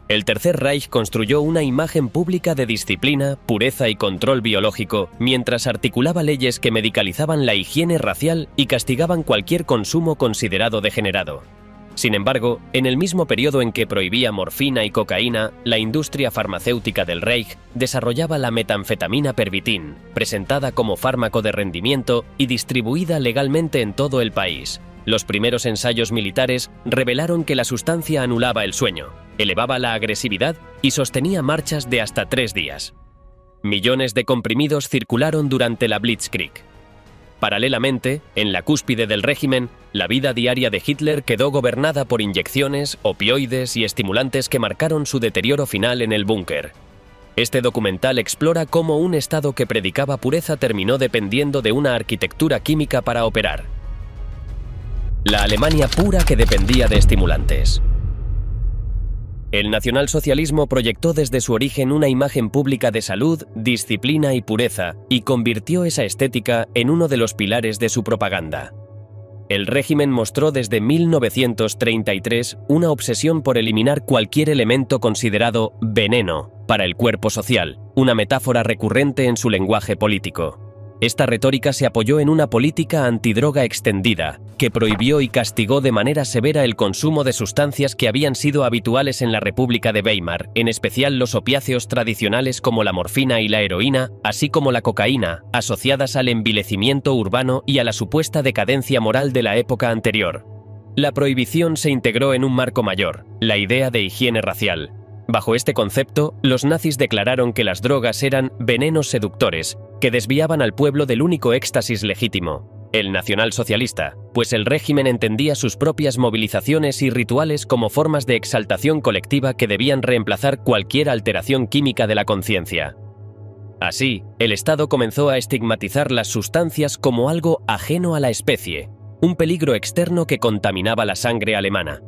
El Tercer Reich construyó una imagen pública de disciplina, pureza y control biológico, mientras articulaba leyes que medicalizaban la higiene racial y castigaban cualquier consumo considerado degenerado. Sin embargo, en el mismo periodo en que prohibía morfina y cocaína, la industria farmacéutica del Reich desarrollaba la metanfetamina Pervitin, presentada como fármaco de rendimiento y distribuida legalmente en todo el país. Los primeros ensayos militares revelaron que la sustancia anulaba el sueño, elevaba la agresividad y sostenía marchas de hasta 3 días. Millones de comprimidos circularon durante la Blitzkrieg. Paralelamente, en la cúspide del régimen, la vida diaria de Hitler quedó gobernada por inyecciones, opioides y estimulantes que marcaron su deterioro final en el búnker. Este documental explora cómo un Estado que predicaba pureza terminó dependiendo de una arquitectura química para operar. La Alemania pura que dependía de estimulantes. El nacionalsocialismo proyectó desde su origen una imagen pública de salud, disciplina y pureza, y convirtió esa estética en uno de los pilares de su propaganda. El régimen mostró desde 1933 una obsesión por eliminar cualquier elemento considerado veneno para el cuerpo social, una metáfora recurrente en su lenguaje político. Esta retórica se apoyó en una política antidroga extendida, que prohibió y castigó de manera severa el consumo de sustancias que habían sido habituales en la República de Weimar, en especial los opiáceos tradicionales como la morfina y la heroína, así como la cocaína, asociadas al envilecimiento urbano y a la supuesta decadencia moral de la época anterior. La prohibición se integró en un marco mayor, la idea de higiene racial. Bajo este concepto, los nazis declararon que las drogas eran venenos seductores, que desviaban al pueblo del único éxtasis legítimo, el nacionalsocialista, pues el régimen entendía sus propias movilizaciones y rituales como formas de exaltación colectiva que debían reemplazar cualquier alteración química de la conciencia. Así, el Estado comenzó a estigmatizar las sustancias como algo ajeno a la especie, un peligro externo que contaminaba la sangre alemana.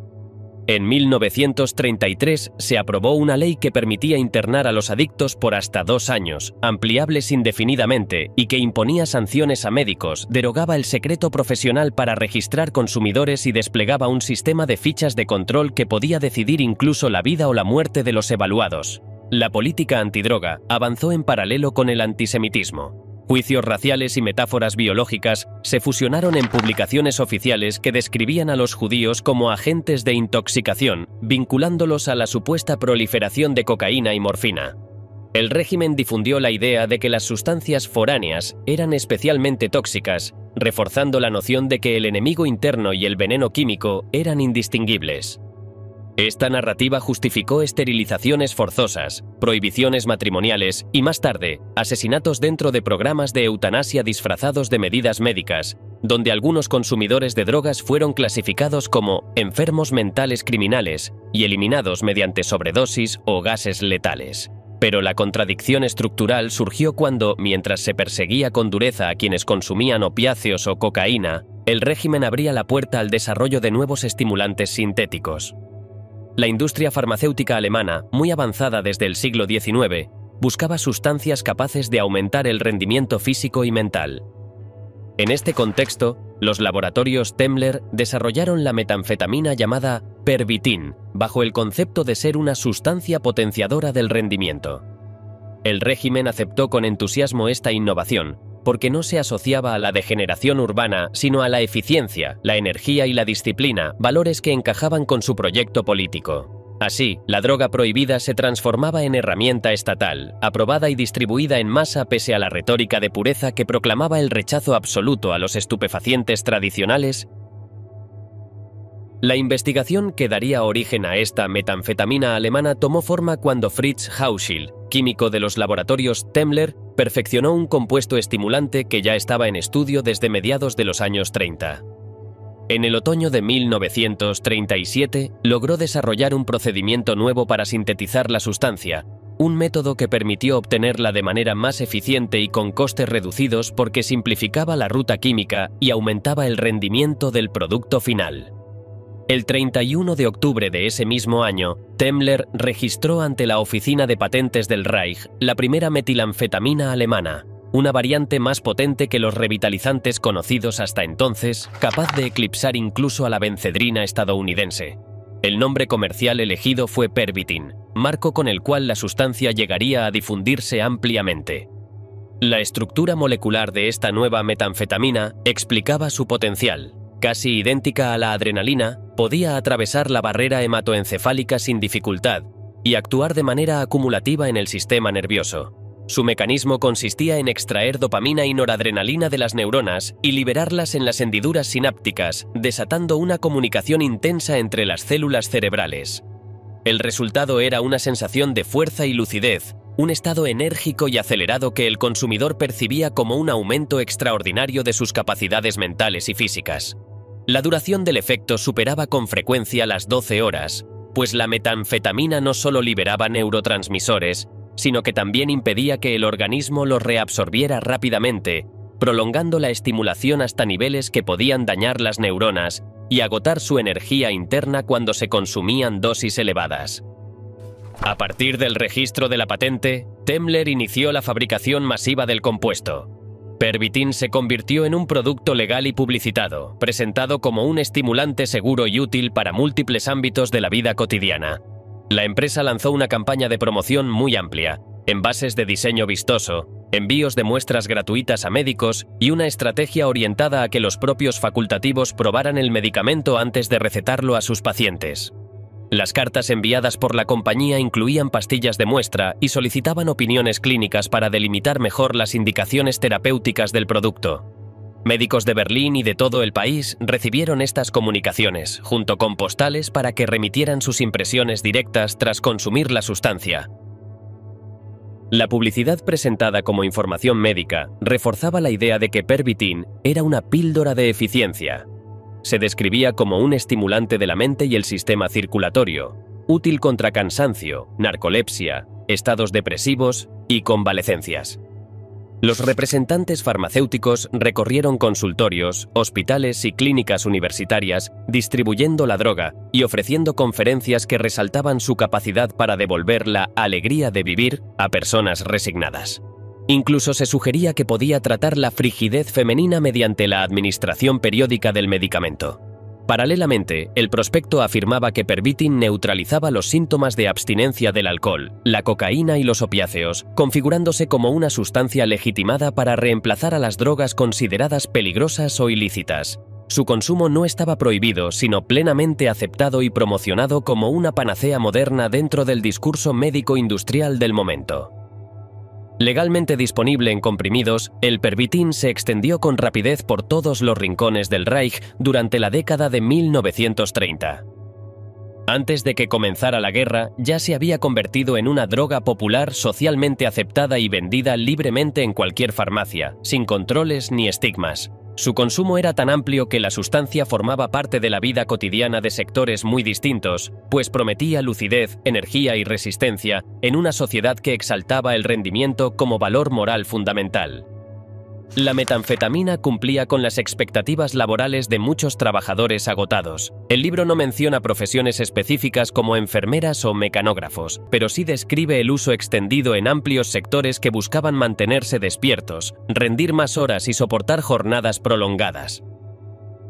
En 1933 se aprobó una ley que permitía internar a los adictos por hasta 2 años, ampliables indefinidamente, y que imponía sanciones a médicos, derogaba el secreto profesional para registrar consumidores y desplegaba un sistema de fichas de control que podía decidir incluso la vida o la muerte de los evaluados. La política antidroga avanzó en paralelo con el antisemitismo. Juicios raciales y metáforas biológicas se fusionaron en publicaciones oficiales que describían a los judíos como agentes de intoxicación, vinculándolos a la supuesta proliferación de cocaína y morfina. El régimen difundió la idea de que las sustancias foráneas eran especialmente tóxicas, reforzando la noción de que el enemigo interno y el veneno químico eran indistinguibles. Esta narrativa justificó esterilizaciones forzosas, prohibiciones matrimoniales y, más tarde, asesinatos dentro de programas de eutanasia disfrazados de medidas médicas, donde algunos consumidores de drogas fueron clasificados como enfermos mentales criminales y eliminados mediante sobredosis o gases letales. Pero la contradicción estructural surgió cuando, mientras se perseguía con dureza a quienes consumían opiáceos o cocaína, el régimen abría la puerta al desarrollo de nuevos estimulantes sintéticos. La industria farmacéutica alemana, muy avanzada desde el siglo XIX, buscaba sustancias capaces de aumentar el rendimiento físico y mental. En este contexto, los laboratorios Temmler desarrollaron la metanfetamina llamada Pervitin, bajo el concepto de ser una sustancia potenciadora del rendimiento. El régimen aceptó con entusiasmo esta innovación, porque no se asociaba a la degeneración urbana, sino a la eficiencia, la energía y la disciplina, valores que encajaban con su proyecto político. Así, la droga prohibida se transformaba en herramienta estatal, aprobada y distribuida en masa pese a la retórica de pureza que proclamaba el rechazo absoluto a los estupefacientes tradicionales. La investigación que daría origen a esta metanfetamina alemana tomó forma cuando Fritz Hauschild, químico de los laboratorios Temmler, perfeccionó un compuesto estimulante que ya estaba en estudio desde mediados de los años 30. En el otoño de 1937 logró desarrollar un procedimiento nuevo para sintetizar la sustancia, un método que permitió obtenerla de manera más eficiente y con costes reducidos porque simplificaba la ruta química y aumentaba el rendimiento del producto final. El 31 de octubre de ese mismo año, Temmler registró ante la Oficina de Patentes del Reich la primera metilanfetamina alemana, una variante más potente que los revitalizantes conocidos hasta entonces, capaz de eclipsar incluso a la bencedrina estadounidense. El nombre comercial elegido fue Pervitin, marco con el cual la sustancia llegaría a difundirse ampliamente. La estructura molecular de esta nueva metanfetamina explicaba su potencial. Casi idéntica a la adrenalina, podía atravesar la barrera hematoencefálica sin dificultad y actuar de manera acumulativa en el sistema nervioso. Su mecanismo consistía en extraer dopamina y noradrenalina de las neuronas y liberarlas en las hendiduras sinápticas, desatando una comunicación intensa entre las células cerebrales. El resultado era una sensación de fuerza y lucidez, un estado enérgico y acelerado que el consumidor percibía como un aumento extraordinario de sus capacidades mentales y físicas. La duración del efecto superaba con frecuencia las 12 horas, pues la metanfetamina no solo liberaba neurotransmisores, sino que también impedía que el organismo los reabsorbiera rápidamente, prolongando la estimulación hasta niveles que podían dañar las neuronas y agotar su energía interna cuando se consumían dosis elevadas. A partir del registro de la patente, Temmler inició la fabricación masiva del compuesto. Pervitin se convirtió en un producto legal y publicitado, presentado como un estimulante seguro y útil para múltiples ámbitos de la vida cotidiana. La empresa lanzó una campaña de promoción muy amplia, envases de diseño vistoso, envíos de muestras gratuitas a médicos y una estrategia orientada a que los propios facultativos probaran el medicamento antes de recetarlo a sus pacientes. Las cartas enviadas por la compañía incluían pastillas de muestra y solicitaban opiniones clínicas para delimitar mejor las indicaciones terapéuticas del producto. Médicos de Berlín y de todo el país recibieron estas comunicaciones, junto con postales para que remitieran sus impresiones directas tras consumir la sustancia. La publicidad presentada como información médica reforzaba la idea de que Pervitin era una píldora de eficiencia. Se describía como un estimulante de la mente y el sistema circulatorio, útil contra cansancio, narcolepsia, estados depresivos y convalecencias. Los representantes farmacéuticos recorrieron consultorios, hospitales y clínicas universitarias, distribuyendo la droga y ofreciendo conferencias que resaltaban su capacidad para devolver la alegría de vivir a personas resignadas. Incluso se sugería que podía tratar la frigidez femenina mediante la administración periódica del medicamento. Paralelamente, el prospecto afirmaba que Pervitin neutralizaba los síntomas de abstinencia del alcohol, la cocaína y los opiáceos, configurándose como una sustancia legitimada para reemplazar a las drogas consideradas peligrosas o ilícitas. Su consumo no estaba prohibido, sino plenamente aceptado y promocionado como una panacea moderna dentro del discurso médico-industrial del momento. Legalmente disponible en comprimidos, el Pervitin se extendió con rapidez por todos los rincones del Reich durante la década de 1930. Antes de que comenzara la guerra, ya se había convertido en una droga popular socialmente aceptada y vendida libremente en cualquier farmacia, sin controles ni estigmas. Su consumo era tan amplio que la sustancia formaba parte de la vida cotidiana de sectores muy distintos, pues prometía lucidez, energía y resistencia en una sociedad que exaltaba el rendimiento como valor moral fundamental. La metanfetamina cumplía con las expectativas laborales de muchos trabajadores agotados. El libro no menciona profesiones específicas como enfermeras o mecanógrafos, pero sí describe el uso extendido en amplios sectores que buscaban mantenerse despiertos, rendir más horas y soportar jornadas prolongadas.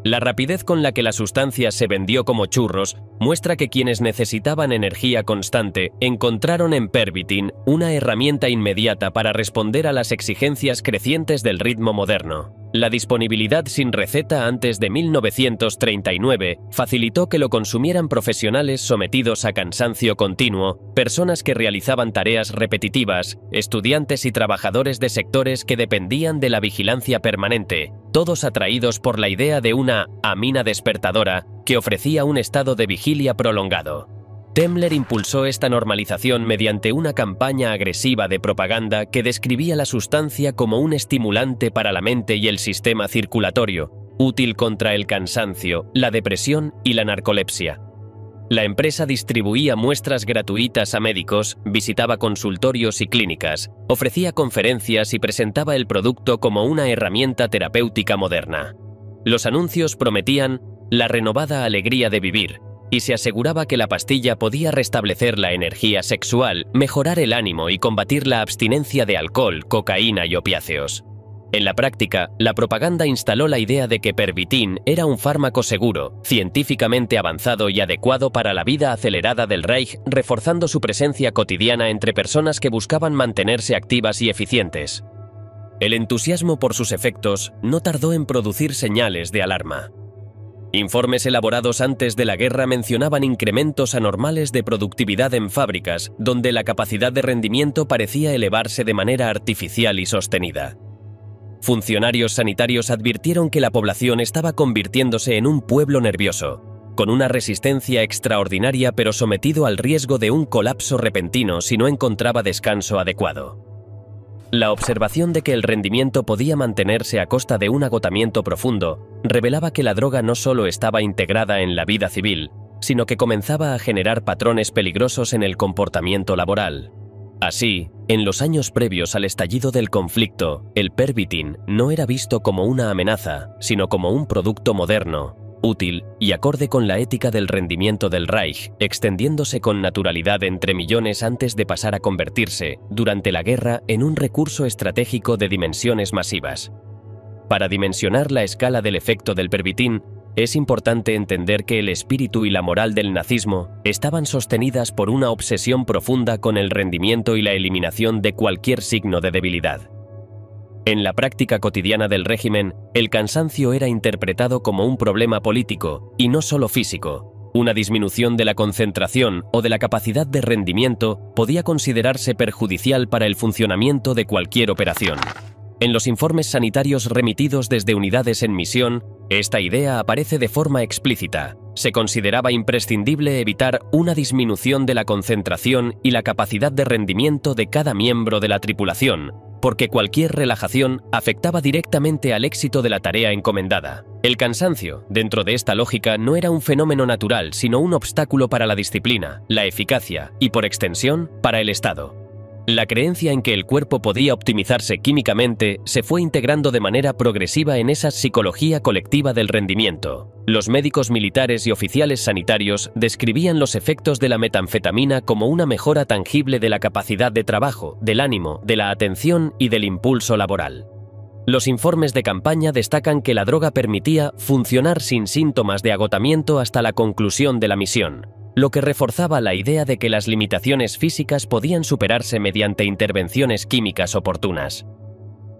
La rapidez con la que la sustancia se vendió como churros muestra que quienes necesitaban energía constante encontraron en Pervitin una herramienta inmediata para responder a las exigencias crecientes del ritmo moderno. La disponibilidad sin receta antes de 1939 facilitó que lo consumieran profesionales sometidos a cansancio continuo, personas que realizaban tareas repetitivas, estudiantes y trabajadores de sectores que dependían de la vigilancia permanente, todos atraídos por la idea de una amina despertadora que ofrecía un estado de vigilia prolongado. Temmler impulsó esta normalización mediante una campaña agresiva de propaganda que describía la sustancia como un estimulante para la mente y el sistema circulatorio, útil contra el cansancio, la depresión y la narcolepsia. La empresa distribuía muestras gratuitas a médicos, visitaba consultorios y clínicas, ofrecía conferencias y presentaba el producto como una herramienta terapéutica moderna. Los anuncios prometían la renovada alegría de vivir, y se aseguraba que la pastilla podía restablecer la energía sexual, mejorar el ánimo y combatir la abstinencia de alcohol, cocaína y opiáceos. En la práctica, la propaganda instaló la idea de que Pervitin era un fármaco seguro, científicamente avanzado y adecuado para la vida acelerada del Reich, reforzando su presencia cotidiana entre personas que buscaban mantenerse activas y eficientes. El entusiasmo por sus efectos no tardó en producir señales de alarma. Informes elaborados antes de la guerra mencionaban incrementos anormales de productividad en fábricas, donde la capacidad de rendimiento parecía elevarse de manera artificial y sostenida. Funcionarios sanitarios advirtieron que la población estaba convirtiéndose en un pueblo nervioso, con una resistencia extraordinaria pero sometido al riesgo de un colapso repentino si no encontraba descanso adecuado. La observación de que el rendimiento podía mantenerse a costa de un agotamiento profundo revelaba que la droga no solo estaba integrada en la vida civil, sino que comenzaba a generar patrones peligrosos en el comportamiento laboral. Así, en los años previos al estallido del conflicto, el Pervitin no era visto como una amenaza, sino como un producto moderno, útil y acorde con la ética del rendimiento del Reich, extendiéndose con naturalidad entre millones antes de pasar a convertirse, durante la guerra, en un recurso estratégico de dimensiones masivas. Para dimensionar la escala del efecto del Pervitin, es importante entender que el espíritu y la moral del nazismo estaban sostenidas por una obsesión profunda con el rendimiento y la eliminación de cualquier signo de debilidad. En la práctica cotidiana del régimen, el cansancio era interpretado como un problema político y no solo físico. Una disminución de la concentración o de la capacidad de rendimiento podía considerarse perjudicial para el funcionamiento de cualquier operación. En los informes sanitarios remitidos desde unidades en misión, esta idea aparece de forma explícita. Se consideraba imprescindible evitar una disminución de la concentración y la capacidad de rendimiento de cada miembro de la tripulación, porque cualquier relajación afectaba directamente al éxito de la tarea encomendada. El cansancio, dentro de esta lógica, no era un fenómeno natural, sino un obstáculo para la disciplina, la eficacia y, por extensión, para el Estado. La creencia en que el cuerpo podía optimizarse químicamente se fue integrando de manera progresiva en esa psicología colectiva del rendimiento. Los médicos militares y oficiales sanitarios describían los efectos de la metanfetamina como una mejora tangible de la capacidad de trabajo, del ánimo, de la atención y del impulso laboral. Los informes de campaña destacan que la droga permitía funcionar sin síntomas de agotamiento hasta la conclusión de la misión, lo que reforzaba la idea de que las limitaciones físicas podían superarse mediante intervenciones químicas oportunas.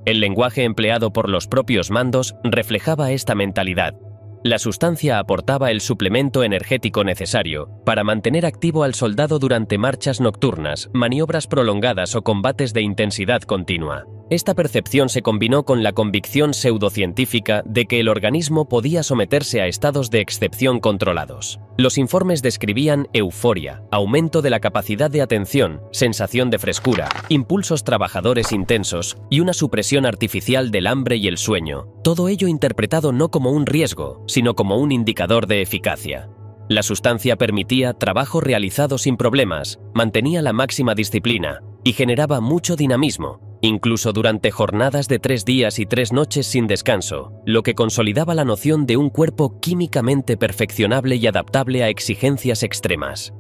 El lenguaje empleado por los propios mandos reflejaba esta mentalidad. La sustancia aportaba el suplemento energético necesario para mantener activo al soldado durante marchas nocturnas, maniobras prolongadas o combates de intensidad continua. Esta percepción se combinó con la convicción pseudocientífica de que el organismo podía someterse a estados de excepción controlados. Los informes describían euforia, aumento de la capacidad de atención, sensación de frescura, impulsos trabajadores intensos y una supresión artificial del hambre y el sueño, todo ello interpretado no como un riesgo, sino como un indicador de eficacia. La sustancia permitía trabajo realizado sin problemas, mantenía la máxima disciplina y generaba mucho dinamismo, incluso durante jornadas de 3 días y 3 noches sin descanso, lo que consolidaba la noción de un cuerpo químicamente perfeccionable y adaptable a exigencias extremas.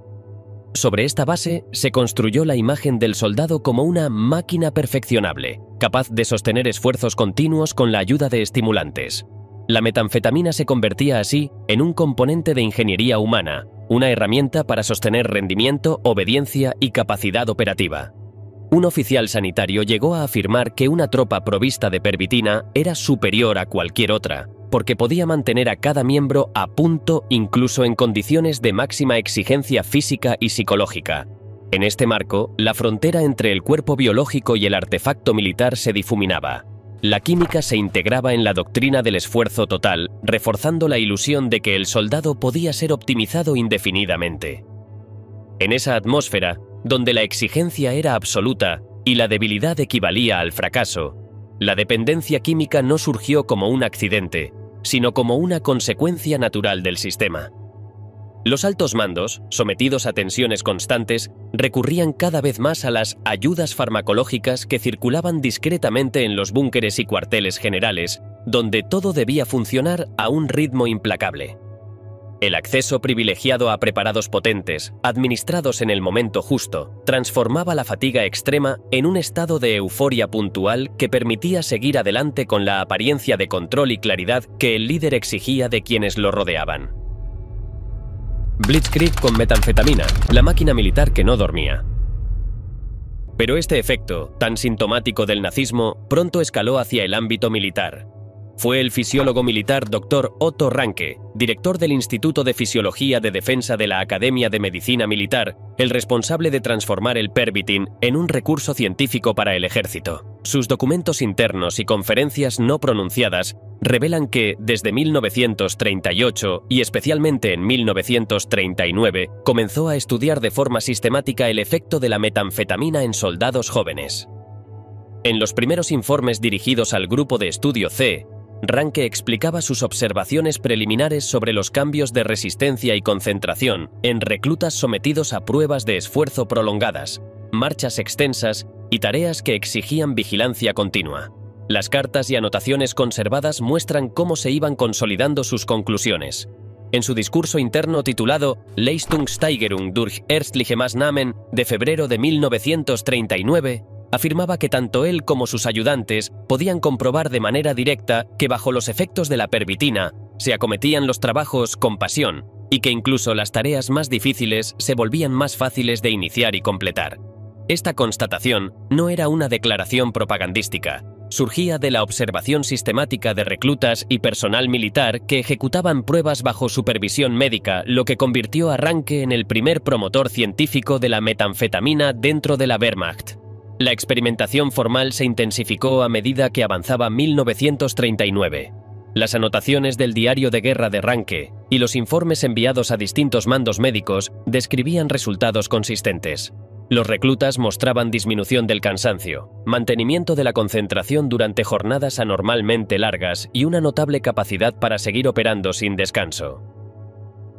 Sobre esta base, se construyó la imagen del soldado como una máquina perfeccionable, capaz de sostener esfuerzos continuos con la ayuda de estimulantes. La metanfetamina se convertía así en un componente de ingeniería humana, una herramienta para sostener rendimiento, obediencia y capacidad operativa. Un oficial sanitario llegó a afirmar que una tropa provista de pervitina era superior a cualquier otra, porque podía mantener a cada miembro a punto incluso en condiciones de máxima exigencia física y psicológica. En este marco, la frontera entre el cuerpo biológico y el artefacto militar se difuminaba. La química se integraba en la doctrina del esfuerzo total, reforzando la ilusión de que el soldado podía ser optimizado indefinidamente. En esa atmósfera, donde la exigencia era absoluta y la debilidad equivalía al fracaso, la dependencia química no surgió como un accidente, sino como una consecuencia natural del sistema. Los altos mandos, sometidos a tensiones constantes, recurrían cada vez más a las ayudas farmacológicas que circulaban discretamente en los búnkeres y cuarteles generales, donde todo debía funcionar a un ritmo implacable. El acceso privilegiado a preparados potentes, administrados en el momento justo, transformaba la fatiga extrema en un estado de euforia puntual que permitía seguir adelante con la apariencia de control y claridad que el líder exigía de quienes lo rodeaban. Blitzkrieg con metanfetamina, la máquina militar que no dormía. Pero este efecto, tan sintomático del nazismo, pronto escaló hacia el ámbito militar. Fue el fisiólogo militar Dr. Otto Ranke, director del Instituto de Fisiología de Defensa de la Academia de Medicina Militar, el responsable de transformar el Pervitin en un recurso científico para el ejército. Sus documentos internos y conferencias no pronunciadas revelan que, desde 1938 y especialmente en 1939, comenzó a estudiar de forma sistemática el efecto de la metanfetamina en soldados jóvenes. En los primeros informes dirigidos al Grupo de Estudio C, Ranke explicaba sus observaciones preliminares sobre los cambios de resistencia y concentración en reclutas sometidos a pruebas de esfuerzo prolongadas, marchas extensas y tareas que exigían vigilancia continua. Las cartas y anotaciones conservadas muestran cómo se iban consolidando sus conclusiones. En su discurso interno titulado Leistungssteigerung durch ärztliche Maßnahmen de febrero de 1939, afirmaba que tanto él como sus ayudantes podían comprobar de manera directa que bajo los efectos de la pervitina se acometían los trabajos con pasión y que incluso las tareas más difíciles se volvían más fáciles de iniciar y completar. Esta constatación no era una declaración propagandística, surgía de la observación sistemática de reclutas y personal militar que ejecutaban pruebas bajo supervisión médica, lo que convirtió a Ranke en el primer promotor científico de la metanfetamina dentro de la Wehrmacht. La experimentación formal se intensificó a medida que avanzaba 1939. Las anotaciones del diario de guerra de Ranke y los informes enviados a distintos mandos médicos describían resultados consistentes. Los reclutas mostraban disminución del cansancio, mantenimiento de la concentración durante jornadas anormalmente largas y una notable capacidad para seguir operando sin descanso.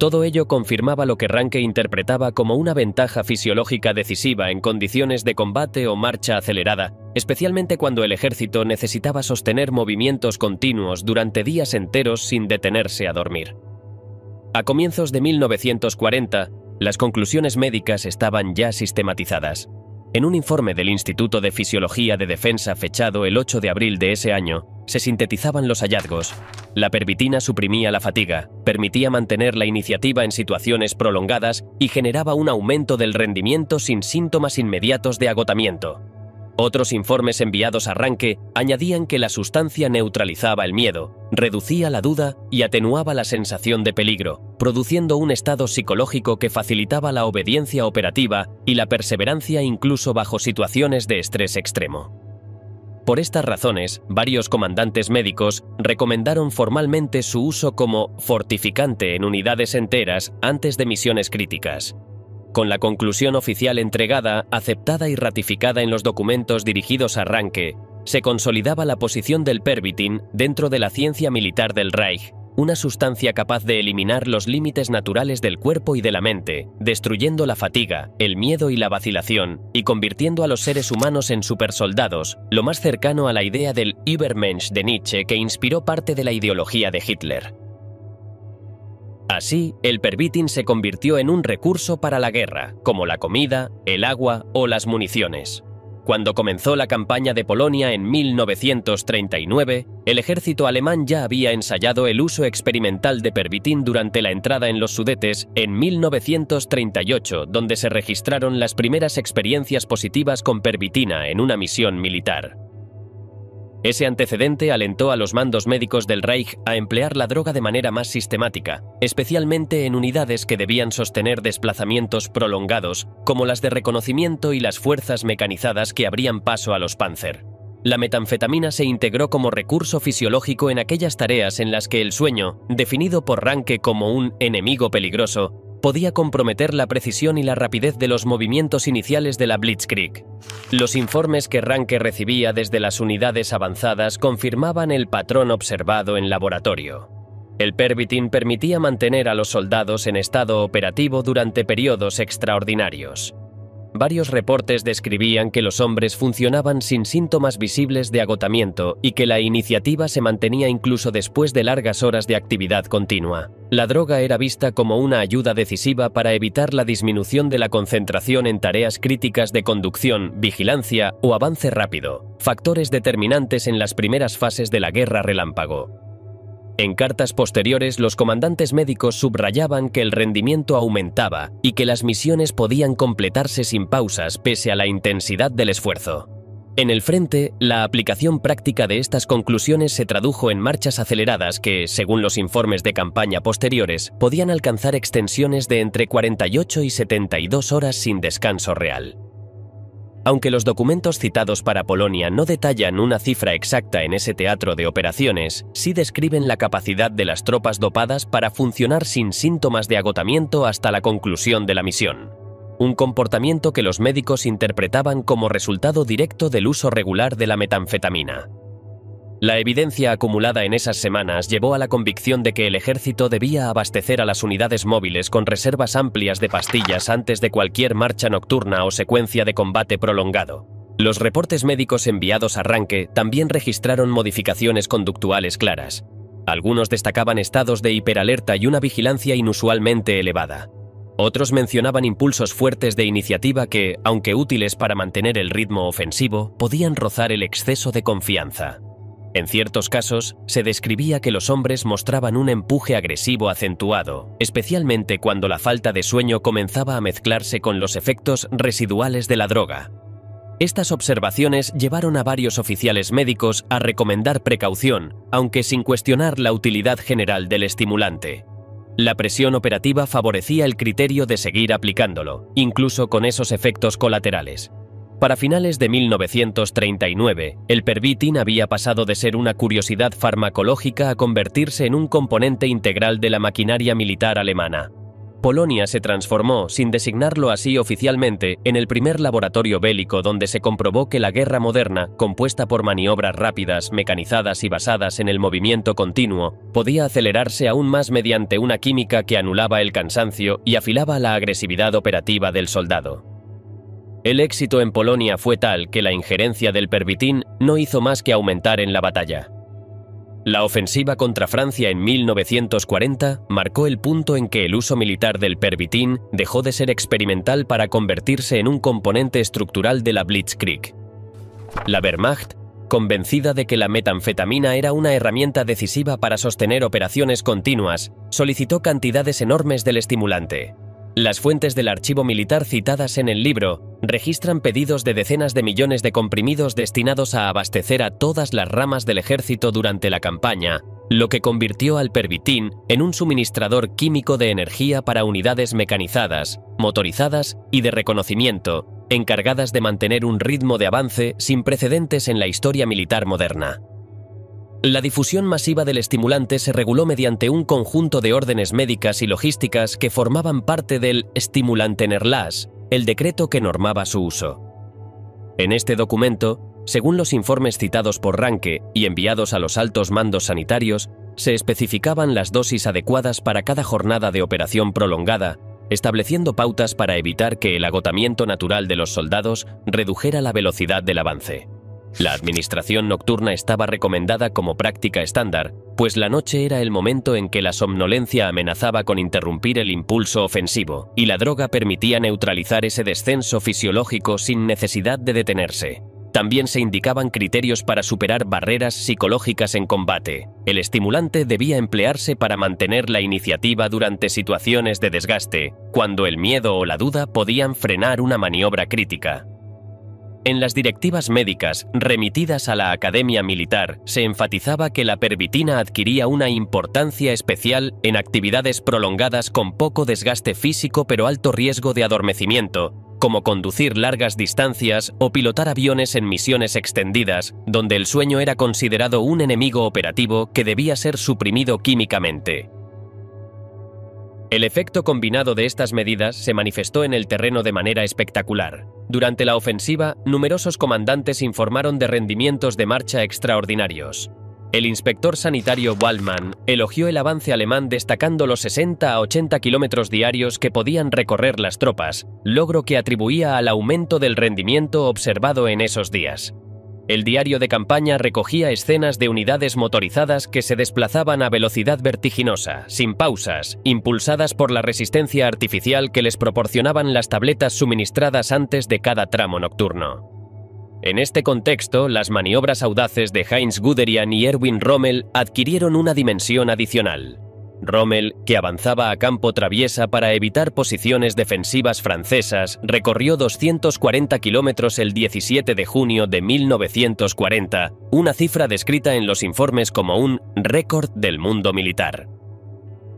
Todo ello confirmaba lo que Ranke interpretaba como una ventaja fisiológica decisiva en condiciones de combate o marcha acelerada, especialmente cuando el ejército necesitaba sostener movimientos continuos durante días enteros sin detenerse a dormir. A comienzos de 1940, las conclusiones médicas estaban ya sistematizadas. En un informe del Instituto de Fisiología de Defensa fechado el 8 de abril de ese año, se sintetizaban los hallazgos. La pervitina suprimía la fatiga, permitía mantener la iniciativa en situaciones prolongadas y generaba un aumento del rendimiento sin síntomas inmediatos de agotamiento. Otros informes enviados a Ranke añadían que la sustancia neutralizaba el miedo, reducía la duda y atenuaba la sensación de peligro, produciendo un estado psicológico que facilitaba la obediencia operativa y la perseverancia incluso bajo situaciones de estrés extremo. Por estas razones, varios comandantes médicos recomendaron formalmente su uso como fortificante en unidades enteras antes de misiones críticas. Con la conclusión oficial entregada, aceptada y ratificada en los documentos dirigidos a Ranke, se consolidaba la posición del Pervitin dentro de la ciencia militar del Reich, una sustancia capaz de eliminar los límites naturales del cuerpo y de la mente, destruyendo la fatiga, el miedo y la vacilación, y convirtiendo a los seres humanos en supersoldados, lo más cercano a la idea del Übermensch de Nietzsche que inspiró parte de la ideología de Hitler. Así, el Pervitin se convirtió en un recurso para la guerra, como la comida, el agua o las municiones. Cuando comenzó la campaña de Polonia en 1939, el ejército alemán ya había ensayado el uso experimental de Pervitin durante la entrada en los Sudetes en 1938, donde se registraron las primeras experiencias positivas con pervitina en una misión militar. Ese antecedente alentó a los mandos médicos del Reich a emplear la droga de manera más sistemática, especialmente en unidades que debían sostener desplazamientos prolongados, como las de reconocimiento y las fuerzas mecanizadas que abrían paso a los Panzer. La metanfetamina se integró como recurso fisiológico en aquellas tareas en las que el sueño, definido por Ranke como un enemigo peligroso, podía comprometer la precisión y la rapidez de los movimientos iniciales de la Blitzkrieg. Los informes que Ranke recibía desde las unidades avanzadas confirmaban el patrón observado en laboratorio. El Pervitin permitía mantener a los soldados en estado operativo durante periodos extraordinarios. Varios reportes describían que los hombres funcionaban sin síntomas visibles de agotamiento y que la iniciativa se mantenía incluso después de largas horas de actividad continua. La droga era vista como una ayuda decisiva para evitar la disminución de la concentración en tareas críticas de conducción, vigilancia o avance rápido, factores determinantes en las primeras fases de la guerra relámpago. En cartas posteriores, los comandantes médicos subrayaban que el rendimiento aumentaba y que las misiones podían completarse sin pausas pese a la intensidad del esfuerzo. En el frente, la aplicación práctica de estas conclusiones se tradujo en marchas aceleradas que, según los informes de campaña posteriores, podían alcanzar extensiones de entre 48 y 72 horas sin descanso real. Aunque los documentos citados para Polonia no detallan una cifra exacta en ese teatro de operaciones, sí describen la capacidad de las tropas dopadas para funcionar sin síntomas de agotamiento hasta la conclusión de la misión. Un comportamiento que los médicos interpretaban como resultado directo del uso regular de la metanfetamina. La evidencia acumulada en esas semanas llevó a la convicción de que el ejército debía abastecer a las unidades móviles con reservas amplias de pastillas antes de cualquier marcha nocturna o secuencia de combate prolongado. Los reportes médicos enviados a Ranke también registraron modificaciones conductuales claras. Algunos destacaban estados de hiperalerta y una vigilancia inusualmente elevada. Otros mencionaban impulsos fuertes de iniciativa que, aunque útiles para mantener el ritmo ofensivo, podían rozar el exceso de confianza. En ciertos casos, se describía que los hombres mostraban un empuje agresivo acentuado, especialmente cuando la falta de sueño comenzaba a mezclarse con los efectos residuales de la droga. Estas observaciones llevaron a varios oficiales médicos a recomendar precaución, aunque sin cuestionar la utilidad general del estimulante. La presión operativa favorecía el criterio de seguir aplicándolo, incluso con esos efectos colaterales. Para finales de 1939, el Pervitin había pasado de ser una curiosidad farmacológica a convertirse en un componente integral de la maquinaria militar alemana. Polonia se transformó, sin designarlo así oficialmente, en el primer laboratorio bélico donde se comprobó que la guerra moderna, compuesta por maniobras rápidas, mecanizadas y basadas en el movimiento continuo, podía acelerarse aún más mediante una química que anulaba el cansancio y afilaba la agresividad operativa del soldado. El éxito en Polonia fue tal que la injerencia del Pervitin no hizo más que aumentar en la batalla. La ofensiva contra Francia en 1940 marcó el punto en que el uso militar del Pervitin dejó de ser experimental para convertirse en un componente estructural de la Blitzkrieg. La Wehrmacht, convencida de que la metanfetamina era una herramienta decisiva para sostener operaciones continuas, solicitó cantidades enormes del estimulante. Las fuentes del archivo militar citadas en el libro registran pedidos de decenas de millones de comprimidos destinados a abastecer a todas las ramas del ejército durante la campaña, lo que convirtió al Pervitin en un suministrador químico de energía para unidades mecanizadas, motorizadas y de reconocimiento, encargadas de mantener un ritmo de avance sin precedentes en la historia militar moderna. La difusión masiva del estimulante se reguló mediante un conjunto de órdenes médicas y logísticas que formaban parte del Stimulantenerlass, el decreto que normaba su uso. En este documento, según los informes citados por Ranke y enviados a los altos mandos sanitarios, se especificaban las dosis adecuadas para cada jornada de operación prolongada, estableciendo pautas para evitar que el agotamiento natural de los soldados redujera la velocidad del avance. La administración nocturna estaba recomendada como práctica estándar, pues la noche era el momento en que la somnolencia amenazaba con interrumpir el impulso ofensivo, y la droga permitía neutralizar ese descenso fisiológico sin necesidad de detenerse. También se indicaban criterios para superar barreras psicológicas en combate. El estimulante debía emplearse para mantener la iniciativa durante situaciones de desgaste, cuando el miedo o la duda podían frenar una maniobra crítica. En las directivas médicas remitidas a la Academia Militar se enfatizaba que la pervitina adquiría una importancia especial en actividades prolongadas con poco desgaste físico pero alto riesgo de adormecimiento, como conducir largas distancias o pilotar aviones en misiones extendidas, donde el sueño era considerado un enemigo operativo que debía ser suprimido químicamente. El efecto combinado de estas medidas se manifestó en el terreno de manera espectacular. Durante la ofensiva, numerosos comandantes informaron de rendimientos de marcha extraordinarios. El inspector sanitario Waldmann elogió el avance alemán destacando los 60 a 80 kilómetros diarios que podían recorrer las tropas, logro que atribuía al aumento del rendimiento observado en esos días. El diario de campaña recogía escenas de unidades motorizadas que se desplazaban a velocidad vertiginosa, sin pausas, impulsadas por la resistencia artificial que les proporcionaban las tabletas suministradas antes de cada tramo nocturno. En este contexto, las maniobras audaces de Heinz Guderian y Erwin Rommel adquirieron una dimensión adicional. Rommel, que avanzaba a campo traviesa para evitar posiciones defensivas francesas, recorrió 240 kilómetros el 17 de junio de 1940, una cifra descrita en los informes como un récord del mundo militar.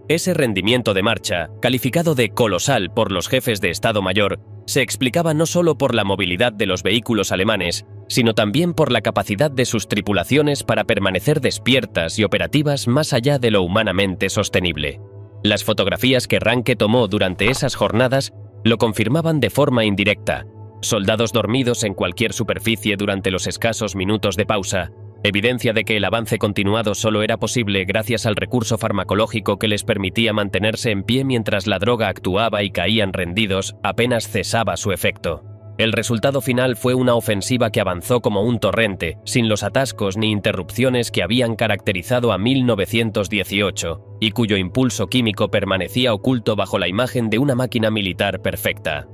Ese rendimiento de marcha, calificado de colosal por los jefes de Estado Mayor, se explicaba no solo por la movilidad de los vehículos alemanes, sino también por la capacidad de sus tripulaciones para permanecer despiertas y operativas más allá de lo humanamente sostenible. Las fotografías que Ranke tomó durante esas jornadas lo confirmaban de forma indirecta. Soldados dormidos en cualquier superficie durante los escasos minutos de pausa, evidencia de que el avance continuado solo era posible gracias al recurso farmacológico que les permitía mantenerse en pie mientras la droga actuaba y caían rendidos apenas cesaba su efecto. El resultado final fue una ofensiva que avanzó como un torrente, sin los atascos ni interrupciones que habían caracterizado a 1918, y cuyo impulso químico permanecía oculto bajo la imagen de una máquina militar perfecta.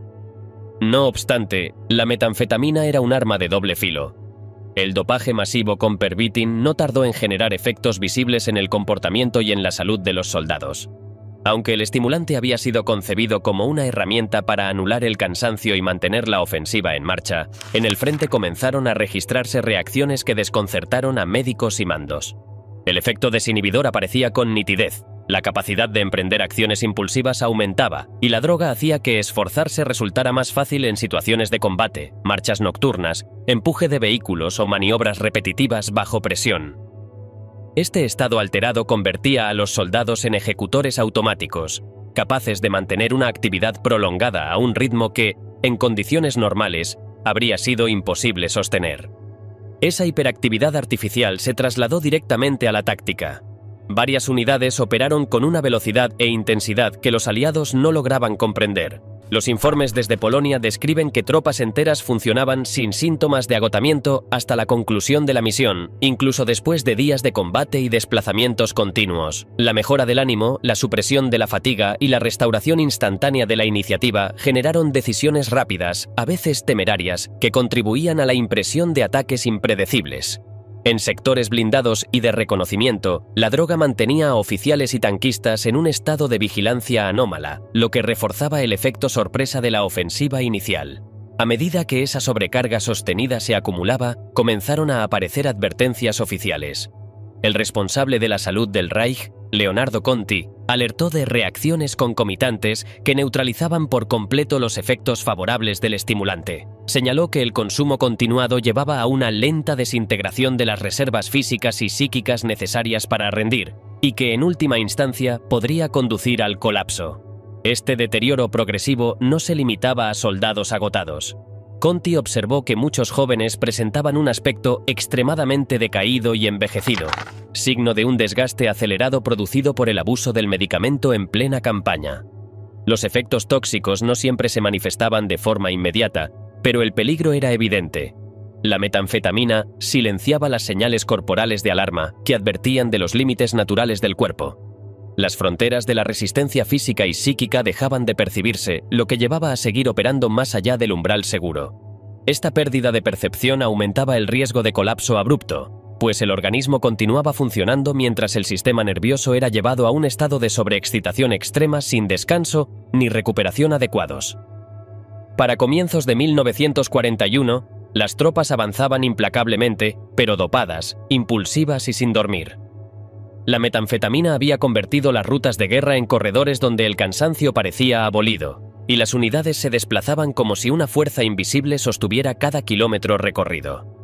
No obstante, la metanfetamina era un arma de doble filo. El dopaje masivo con pervitin no tardó en generar efectos visibles en el comportamiento y en la salud de los soldados. Aunque el estimulante había sido concebido como una herramienta para anular el cansancio y mantener la ofensiva en marcha, en el frente comenzaron a registrarse reacciones que desconcertaron a médicos y mandos. El efecto desinhibidor aparecía con nitidez, la capacidad de emprender acciones impulsivas aumentaba y la droga hacía que esforzarse resultara más fácil en situaciones de combate, marchas nocturnas, empuje de vehículos o maniobras repetitivas bajo presión. Este estado alterado convertía a los soldados en ejecutores automáticos, capaces de mantener una actividad prolongada a un ritmo que, en condiciones normales, habría sido imposible sostener. Esa hiperactividad artificial se trasladó directamente a la táctica. Varias unidades operaron con una velocidad e intensidad que los aliados no lograban comprender. Los informes desde Polonia describen que tropas enteras funcionaban sin síntomas de agotamiento hasta la conclusión de la misión, incluso después de días de combate y desplazamientos continuos. La mejora del ánimo, la supresión de la fatiga y la restauración instantánea de la iniciativa generaron decisiones rápidas, a veces temerarias, que contribuían a la impresión de ataques impredecibles. En sectores blindados y de reconocimiento, la droga mantenía a oficiales y tanquistas en un estado de vigilancia anómala, lo que reforzaba el efecto sorpresa de la ofensiva inicial. A medida que esa sobrecarga sostenida se acumulaba, comenzaron a aparecer advertencias oficiales. El responsable de la salud del Reich, Leonardo Conti, alertó de reacciones concomitantes que neutralizaban por completo los efectos favorables del estimulante. Señaló que el consumo continuado llevaba a una lenta desintegración de las reservas físicas y psíquicas necesarias para rendir, y que en última instancia podría conducir al colapso. Este deterioro progresivo no se limitaba a soldados agotados. Conti observó que muchos jóvenes presentaban un aspecto extremadamente decaído y envejecido, signo de un desgaste acelerado producido por el abuso del medicamento en plena campaña. Los efectos tóxicos no siempre se manifestaban de forma inmediata, pero el peligro era evidente. La metanfetamina silenciaba las señales corporales de alarma que advertían de los límites naturales del cuerpo. Las fronteras de la resistencia física y psíquica dejaban de percibirse, lo que llevaba a seguir operando más allá del umbral seguro. Esta pérdida de percepción aumentaba el riesgo de colapso abrupto, pues el organismo continuaba funcionando mientras el sistema nervioso era llevado a un estado de sobreexcitación extrema sin descanso ni recuperación adecuados. Para comienzos de 1941, las tropas avanzaban implacablemente, pero dopadas, impulsivas y sin dormir. La metanfetamina había convertido las rutas de guerra en corredores donde el cansancio parecía abolido, y las unidades se desplazaban como si una fuerza invisible sostuviera cada kilómetro recorrido.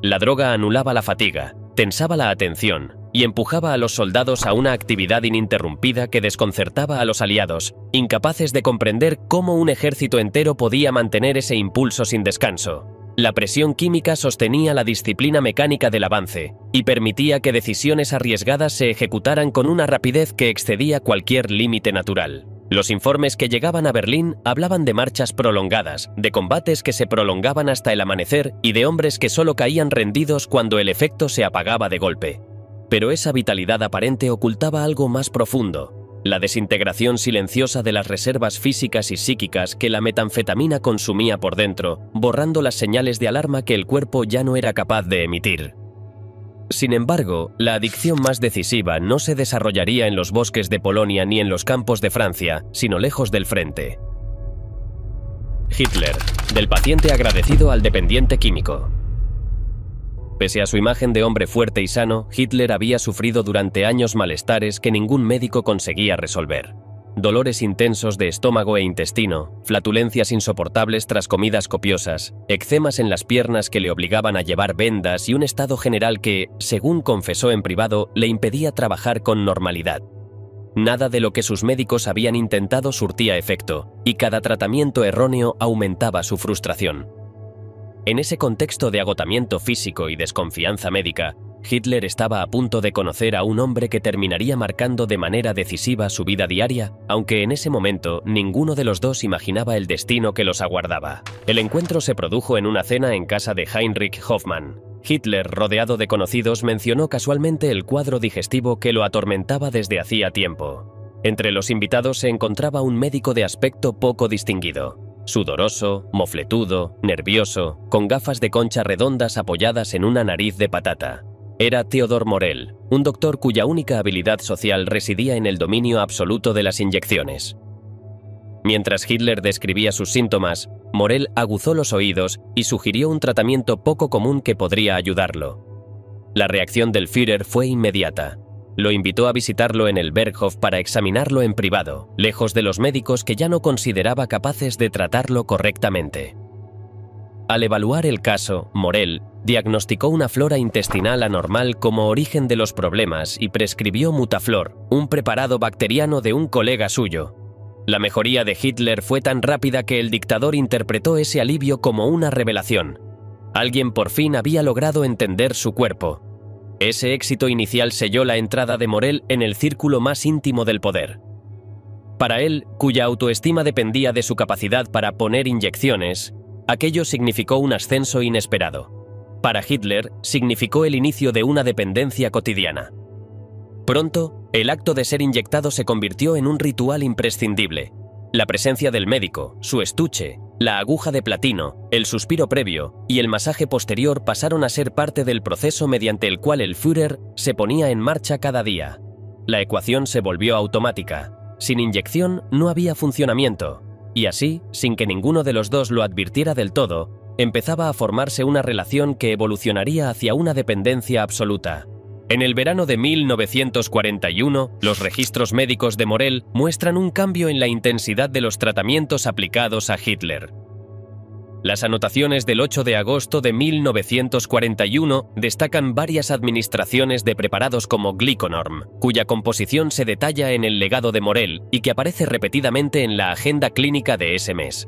La droga anulaba la fatiga, tensaba la atención y empujaba a los soldados a una actividad ininterrumpida que desconcertaba a los aliados, incapaces de comprender cómo un ejército entero podía mantener ese impulso sin descanso. La presión química sostenía la disciplina mecánica del avance y permitía que decisiones arriesgadas se ejecutaran con una rapidez que excedía cualquier límite natural. Los informes que llegaban a Berlín hablaban de marchas prolongadas, de combates que se prolongaban hasta el amanecer y de hombres que solo caían rendidos cuando el efecto se apagaba de golpe. Pero esa vitalidad aparente ocultaba algo más profundo: la desintegración silenciosa de las reservas físicas y psíquicas que la metanfetamina consumía por dentro, borrando las señales de alarma que el cuerpo ya no era capaz de emitir. Sin embargo, la adicción más decisiva no se desarrollaría en los bosques de Polonia ni en los campos de Francia, sino lejos del frente. Hitler, del paciente agradecido al dependiente químico. Pese a su imagen de hombre fuerte y sano, Hitler había sufrido durante años malestares que ningún médico conseguía resolver. Dolores intensos de estómago e intestino, flatulencias insoportables tras comidas copiosas, eczemas en las piernas que le obligaban a llevar vendas y un estado general que, según confesó en privado, le impedía trabajar con normalidad. Nada de lo que sus médicos habían intentado surtía efecto, y cada tratamiento erróneo aumentaba su frustración. En ese contexto de agotamiento físico y desconfianza médica, Hitler estaba a punto de conocer a un hombre que terminaría marcando de manera decisiva su vida diaria, aunque en ese momento ninguno de los dos imaginaba el destino que los aguardaba. El encuentro se produjo en una cena en casa de Heinrich Hoffmann. Hitler, rodeado de conocidos, mencionó casualmente el cuadro digestivo que lo atormentaba desde hacía tiempo. Entre los invitados se encontraba un médico de aspecto poco distinguido. Sudoroso, mofletudo, nervioso, con gafas de concha redondas apoyadas en una nariz de patata. Era Theodor Morell, un doctor cuya única habilidad social residía en el dominio absoluto de las inyecciones. Mientras Hitler describía sus síntomas, Morell aguzó los oídos y sugirió un tratamiento poco común que podría ayudarlo. La reacción del Führer fue inmediata. Lo invitó a visitarlo en el Berghof para examinarlo en privado, lejos de los médicos que ya no consideraba capaces de tratarlo correctamente. Al evaluar el caso, Morell diagnosticó una flora intestinal anormal como origen de los problemas y prescribió Mutaflor, un preparado bacteriano de un colega suyo. La mejoría de Hitler fue tan rápida que el dictador interpretó ese alivio como una revelación. Alguien por fin había logrado entender su cuerpo. Ese éxito inicial selló la entrada de Morell en el círculo más íntimo del poder. Para él, cuya autoestima dependía de su capacidad para poner inyecciones, aquello significó un ascenso inesperado. Para Hitler, significó el inicio de una dependencia cotidiana. Pronto, el acto de ser inyectado se convirtió en un ritual imprescindible. La presencia del médico, su estuche, la aguja de platino, el suspiro previo y el masaje posterior pasaron a ser parte del proceso mediante el cual el Führer se ponía en marcha cada día. La ecuación se volvió automática. Sin inyección no había funcionamiento. Y así, sin que ninguno de los dos lo advirtiera del todo, empezaba a formarse una relación que evolucionaría hacia una dependencia absoluta. En el verano de 1941, los registros médicos de Morell muestran un cambio en la intensidad de los tratamientos aplicados a Hitler. Las anotaciones del 8 de agosto de 1941 destacan varias administraciones de preparados como Gliconorm, cuya composición se detalla en el legado de Morell y que aparece repetidamente en la agenda clínica de ese mes.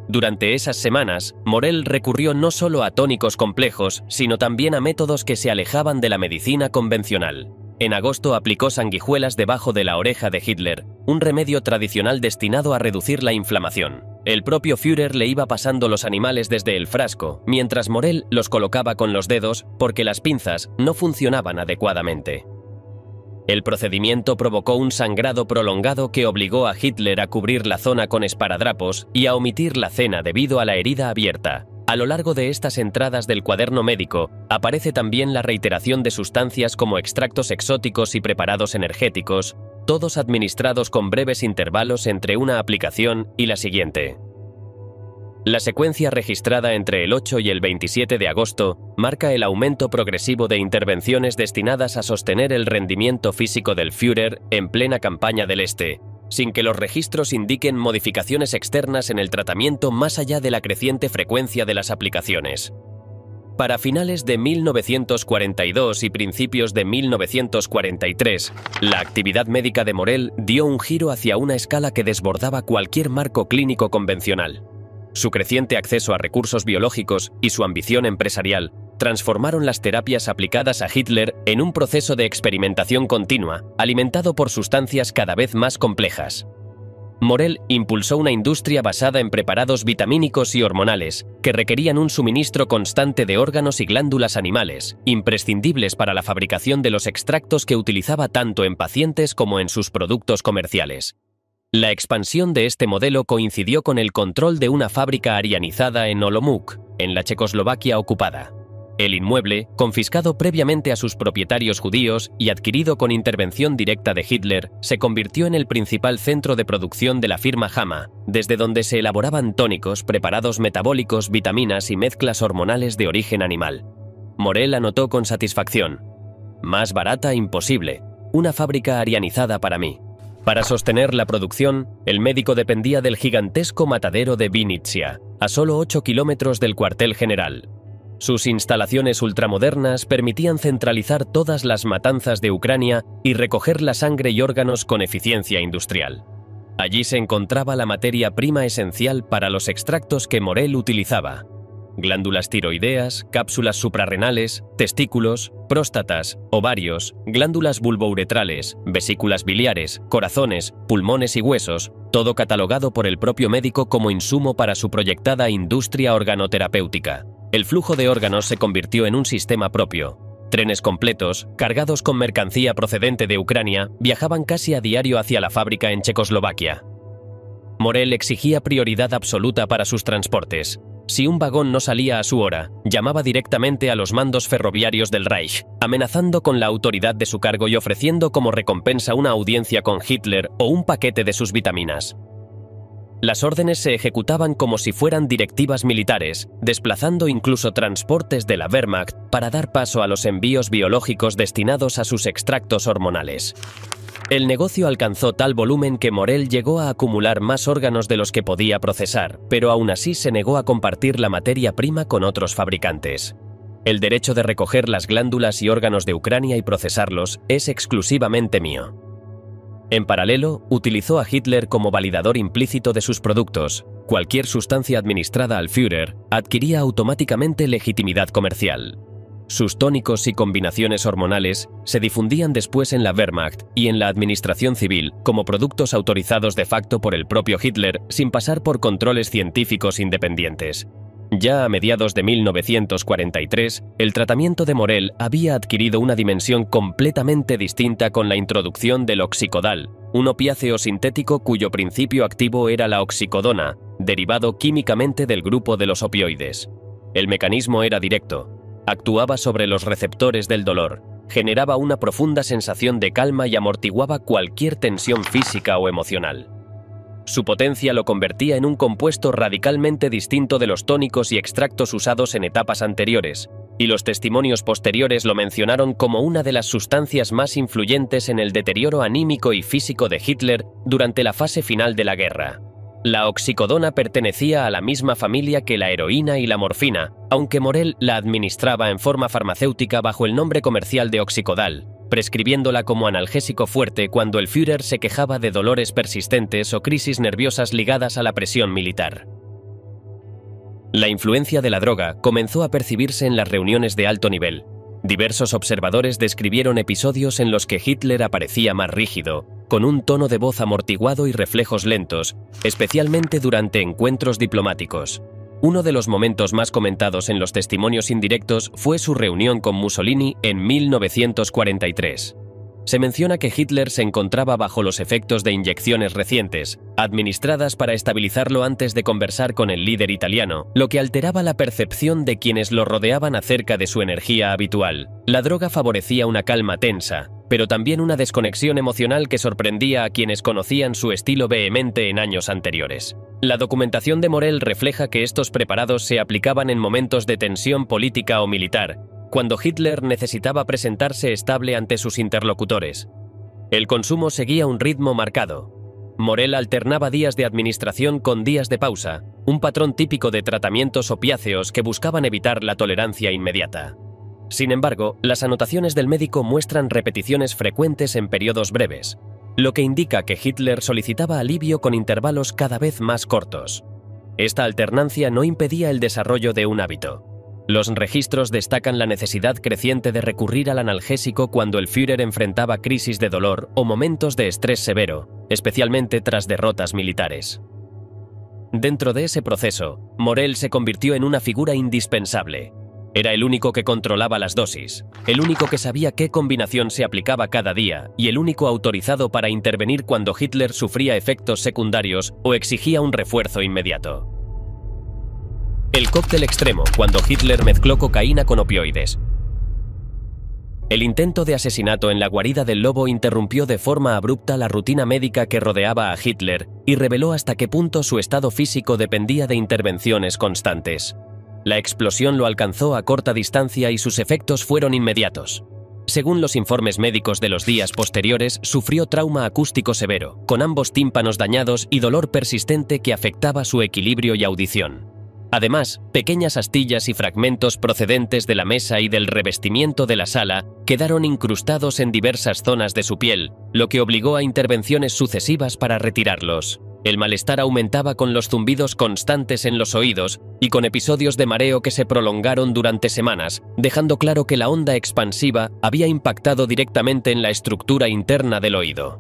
Durante esas semanas, Morell recurrió no solo a tónicos complejos, sino también a métodos que se alejaban de la medicina convencional. En agosto aplicó sanguijuelas debajo de la oreja de Hitler, un remedio tradicional destinado a reducir la inflamación. El propio Führer le iba pasando los animales desde el frasco, mientras Morell los colocaba con los dedos porque las pinzas no funcionaban adecuadamente. El procedimiento provocó un sangrado prolongado que obligó a Hitler a cubrir la zona con esparadrapos y a omitir la cena debido a la herida abierta. A lo largo de estas entradas del cuaderno médico, aparece también la reiteración de sustancias como extractos exóticos y preparados energéticos, todos administrados con breves intervalos entre una aplicación y la siguiente. La secuencia registrada entre el 8 y el 27 de agosto marca el aumento progresivo de intervenciones destinadas a sostener el rendimiento físico del Führer en plena campaña del Este, sin que los registros indiquen modificaciones externas en el tratamiento más allá de la creciente frecuencia de las aplicaciones. Para finales de 1942 y principios de 1943, la actividad médica de Morell dio un giro hacia una escala que desbordaba cualquier marco clínico convencional. Su creciente acceso a recursos biológicos y su ambición empresarial transformaron las terapias aplicadas a Hitler en un proceso de experimentación continua, alimentado por sustancias cada vez más complejas. Morell impulsó una industria basada en preparados vitamínicos y hormonales, que requerían un suministro constante de órganos y glándulas animales, imprescindibles para la fabricación de los extractos que utilizaba tanto en pacientes como en sus productos comerciales. La expansión de este modelo coincidió con el control de una fábrica arianizada en Olomouc, en la Checoslovaquia ocupada. El inmueble, confiscado previamente a sus propietarios judíos y adquirido con intervención directa de Hitler, se convirtió en el principal centro de producción de la firma Hama, desde donde se elaboraban tónicos, preparados metabólicos, vitaminas y mezclas hormonales de origen animal. Morell anotó con satisfacción: «Más barata imposible, una fábrica arianizada para mí». Para sostener la producción, el médico dependía del gigantesco matadero de Vinnytsia, a solo 8 kilómetros del cuartel general. Sus instalaciones ultramodernas permitían centralizar todas las matanzas de Ucrania y recoger la sangre y órganos con eficiencia industrial. Allí se encontraba la materia prima esencial para los extractos que Morell utilizaba: glándulas tiroideas, cápsulas suprarrenales, testículos, próstatas, ovarios, glándulas bulbouretrales, vesículas biliares, corazones, pulmones y huesos, todo catalogado por el propio médico como insumo para su proyectada industria organoterapéutica. El flujo de órganos se convirtió en un sistema propio. Trenes completos, cargados con mercancía procedente de Ucrania, viajaban casi a diario hacia la fábrica en Checoslovaquia. Morell exigía prioridad absoluta para sus transportes. Si un vagón no salía a su hora, llamaba directamente a los mandos ferroviarios del Reich, amenazando con la autoridad de su cargo y ofreciendo como recompensa una audiencia con Hitler o un paquete de sus vitaminas. Las órdenes se ejecutaban como si fueran directivas militares, desplazando incluso transportes de la Wehrmacht para dar paso a los envíos biológicos destinados a sus extractos hormonales. El negocio alcanzó tal volumen que Morell llegó a acumular más órganos de los que podía procesar, pero aún así se negó a compartir la materia prima con otros fabricantes. El derecho de recoger las glándulas y órganos de Ucrania y procesarlos es exclusivamente mío. En paralelo, utilizó a Hitler como validador implícito de sus productos. Cualquier sustancia administrada al Führer adquiría automáticamente legitimidad comercial. Sus tónicos y combinaciones hormonales se difundían después en la Wehrmacht y en la administración civil como productos autorizados de facto por el propio Hitler sin pasar por controles científicos independientes. Ya a mediados de 1943, el tratamiento de Morell había adquirido una dimensión completamente distinta con la introducción del oxicodal, un opiáceo sintético cuyo principio activo era la oxicodona, derivado químicamente del grupo de los opioides. El mecanismo era directo. Actuaba sobre los receptores del dolor, generaba una profunda sensación de calma y amortiguaba cualquier tensión física o emocional. Su potencia lo convertía en un compuesto radicalmente distinto de los tónicos y extractos usados en etapas anteriores, y los testimonios posteriores lo mencionaron como una de las sustancias más influyentes en el deterioro anímico y físico de Hitler durante la fase final de la guerra. La oxicodona pertenecía a la misma familia que la heroína y la morfina, aunque Morell la administraba en forma farmacéutica bajo el nombre comercial de oxicodal, prescribiéndola como analgésico fuerte cuando el Führer se quejaba de dolores persistentes o crisis nerviosas ligadas a la presión militar. La influencia de la droga comenzó a percibirse en las reuniones de alto nivel. Diversos observadores describieron episodios en los que Hitler aparecía más rígido, con un tono de voz amortiguado y reflejos lentos, especialmente durante encuentros diplomáticos. Uno de los momentos más comentados en los testimonios indirectos fue su reunión con Mussolini en 1943. Se menciona que Hitler se encontraba bajo los efectos de inyecciones recientes, administradas para estabilizarlo antes de conversar con el líder italiano, lo que alteraba la percepción de quienes lo rodeaban acerca de su energía habitual. La droga favorecía una calma tensa, pero también una desconexión emocional que sorprendía a quienes conocían su estilo vehemente en años anteriores. La documentación de Morell refleja que estos preparados se aplicaban en momentos de tensión política o militar, cuando Hitler necesitaba presentarse estable ante sus interlocutores. El consumo seguía un ritmo marcado. Morell alternaba días de administración con días de pausa, un patrón típico de tratamientos opiáceos que buscaban evitar la tolerancia inmediata. Sin embargo, las anotaciones del médico muestran repeticiones frecuentes en periodos breves, lo que indica que Hitler solicitaba alivio con intervalos cada vez más cortos. Esta alternancia no impedía el desarrollo de un hábito. Los registros destacan la necesidad creciente de recurrir al analgésico cuando el Führer enfrentaba crisis de dolor o momentos de estrés severo, especialmente tras derrotas militares. Dentro de ese proceso, Morell se convirtió en una figura indispensable. Era el único que controlaba las dosis, el único que sabía qué combinación se aplicaba cada día y el único autorizado para intervenir cuando Hitler sufría efectos secundarios o exigía un refuerzo inmediato. El cóctel extremo, cuando Hitler mezcló cocaína con opioides. El intento de asesinato en la guarida del lobo interrumpió de forma abrupta la rutina médica que rodeaba a Hitler y reveló hasta qué punto su estado físico dependía de intervenciones constantes. La explosión lo alcanzó a corta distancia y sus efectos fueron inmediatos. Según los informes médicos de los días posteriores, sufrió trauma acústico severo, con ambos tímpanos dañados y dolor persistente que afectaba su equilibrio y audición. Además, pequeñas astillas y fragmentos procedentes de la mesa y del revestimiento de la sala quedaron incrustados en diversas zonas de su piel, lo que obligó a intervenciones sucesivas para retirarlos. El malestar aumentaba con los zumbidos constantes en los oídos y con episodios de mareo que se prolongaron durante semanas, dejando claro que la onda expansiva había impactado directamente en la estructura interna del oído.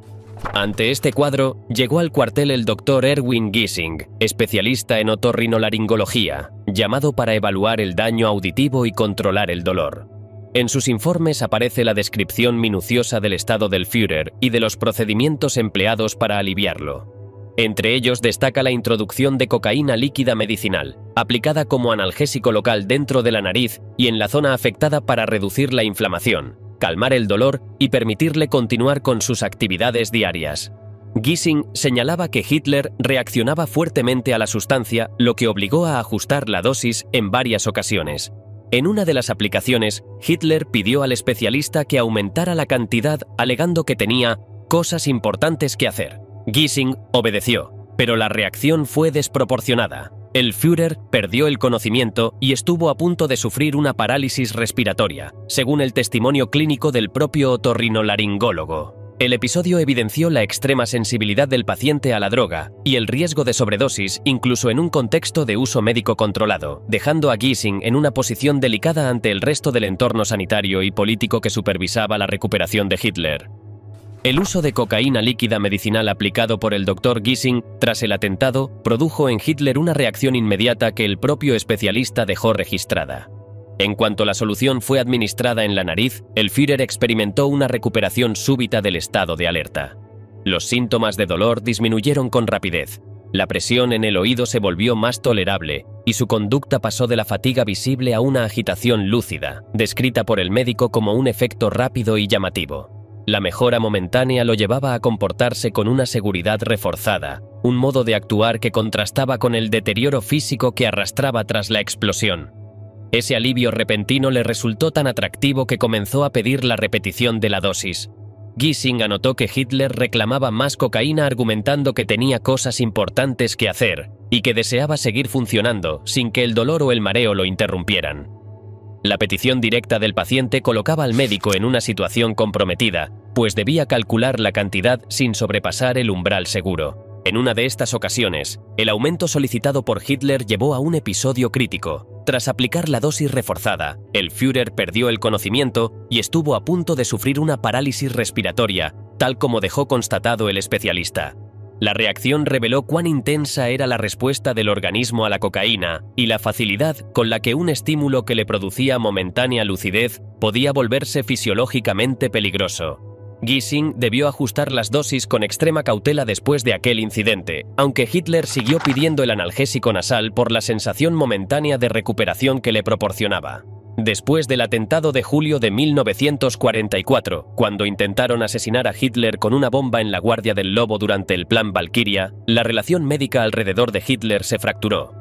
Ante este cuadro, llegó al cuartel el Dr. Erwin Gissing, especialista en otorrinolaringología, llamado para evaluar el daño auditivo y controlar el dolor. En sus informes aparece la descripción minuciosa del estado del Führer y de los procedimientos empleados para aliviarlo. Entre ellos destaca la introducción de cocaína líquida medicinal, aplicada como analgésico local dentro de la nariz y en la zona afectada para reducir la inflamación, calmar el dolor y permitirle continuar con sus actividades diarias. Gissing señalaba que Hitler reaccionaba fuertemente a la sustancia, lo que obligó a ajustar la dosis en varias ocasiones. En una de las aplicaciones, Hitler pidió al especialista que aumentara la cantidad alegando que tenía cosas importantes que hacer. Gissing obedeció, pero la reacción fue desproporcionada. El Führer perdió el conocimiento y estuvo a punto de sufrir una parálisis respiratoria, según el testimonio clínico del propio otorrinolaringólogo. El episodio evidenció la extrema sensibilidad del paciente a la droga y el riesgo de sobredosis incluso en un contexto de uso médico controlado, dejando a Gissing en una posición delicada ante el resto del entorno sanitario y político que supervisaba la recuperación de Hitler. El uso de cocaína líquida medicinal aplicado por el Dr. Gissing tras el atentado produjo en Hitler una reacción inmediata que el propio especialista dejó registrada. En cuanto la solución fue administrada en la nariz, el Führer experimentó una recuperación súbita del estado de alerta. Los síntomas de dolor disminuyeron con rapidez, la presión en el oído se volvió más tolerable y su conducta pasó de la fatiga visible a una agitación lúcida, descrita por el médico como un efecto rápido y llamativo. La mejora momentánea lo llevaba a comportarse con una seguridad reforzada, un modo de actuar que contrastaba con el deterioro físico que arrastraba tras la explosión. Ese alivio repentino le resultó tan atractivo que comenzó a pedir la repetición de la dosis. Gissing anotó que Hitler reclamaba más cocaína argumentando que tenía cosas importantes que hacer y que deseaba seguir funcionando sin que el dolor o el mareo lo interrumpieran. La petición directa del paciente colocaba al médico en una situación comprometida, pues debía calcular la cantidad sin sobrepasar el umbral seguro. En una de estas ocasiones, el aumento solicitado por Hitler llevó a un episodio crítico. Tras aplicar la dosis reforzada, el Führer perdió el conocimiento y estuvo a punto de sufrir una parálisis respiratoria, tal como dejó constatado el especialista. La reacción reveló cuán intensa era la respuesta del organismo a la cocaína y la facilidad con la que un estímulo que le producía momentánea lucidez podía volverse fisiológicamente peligroso. Gissing debió ajustar las dosis con extrema cautela después de aquel incidente, aunque Hitler siguió pidiendo el analgésico nasal por la sensación momentánea de recuperación que le proporcionaba. Después del atentado de julio de 1944, cuando intentaron asesinar a Hitler con una bomba en la Guardia del Lobo durante el Plan Valkyria, la relación médica alrededor de Hitler se fracturó.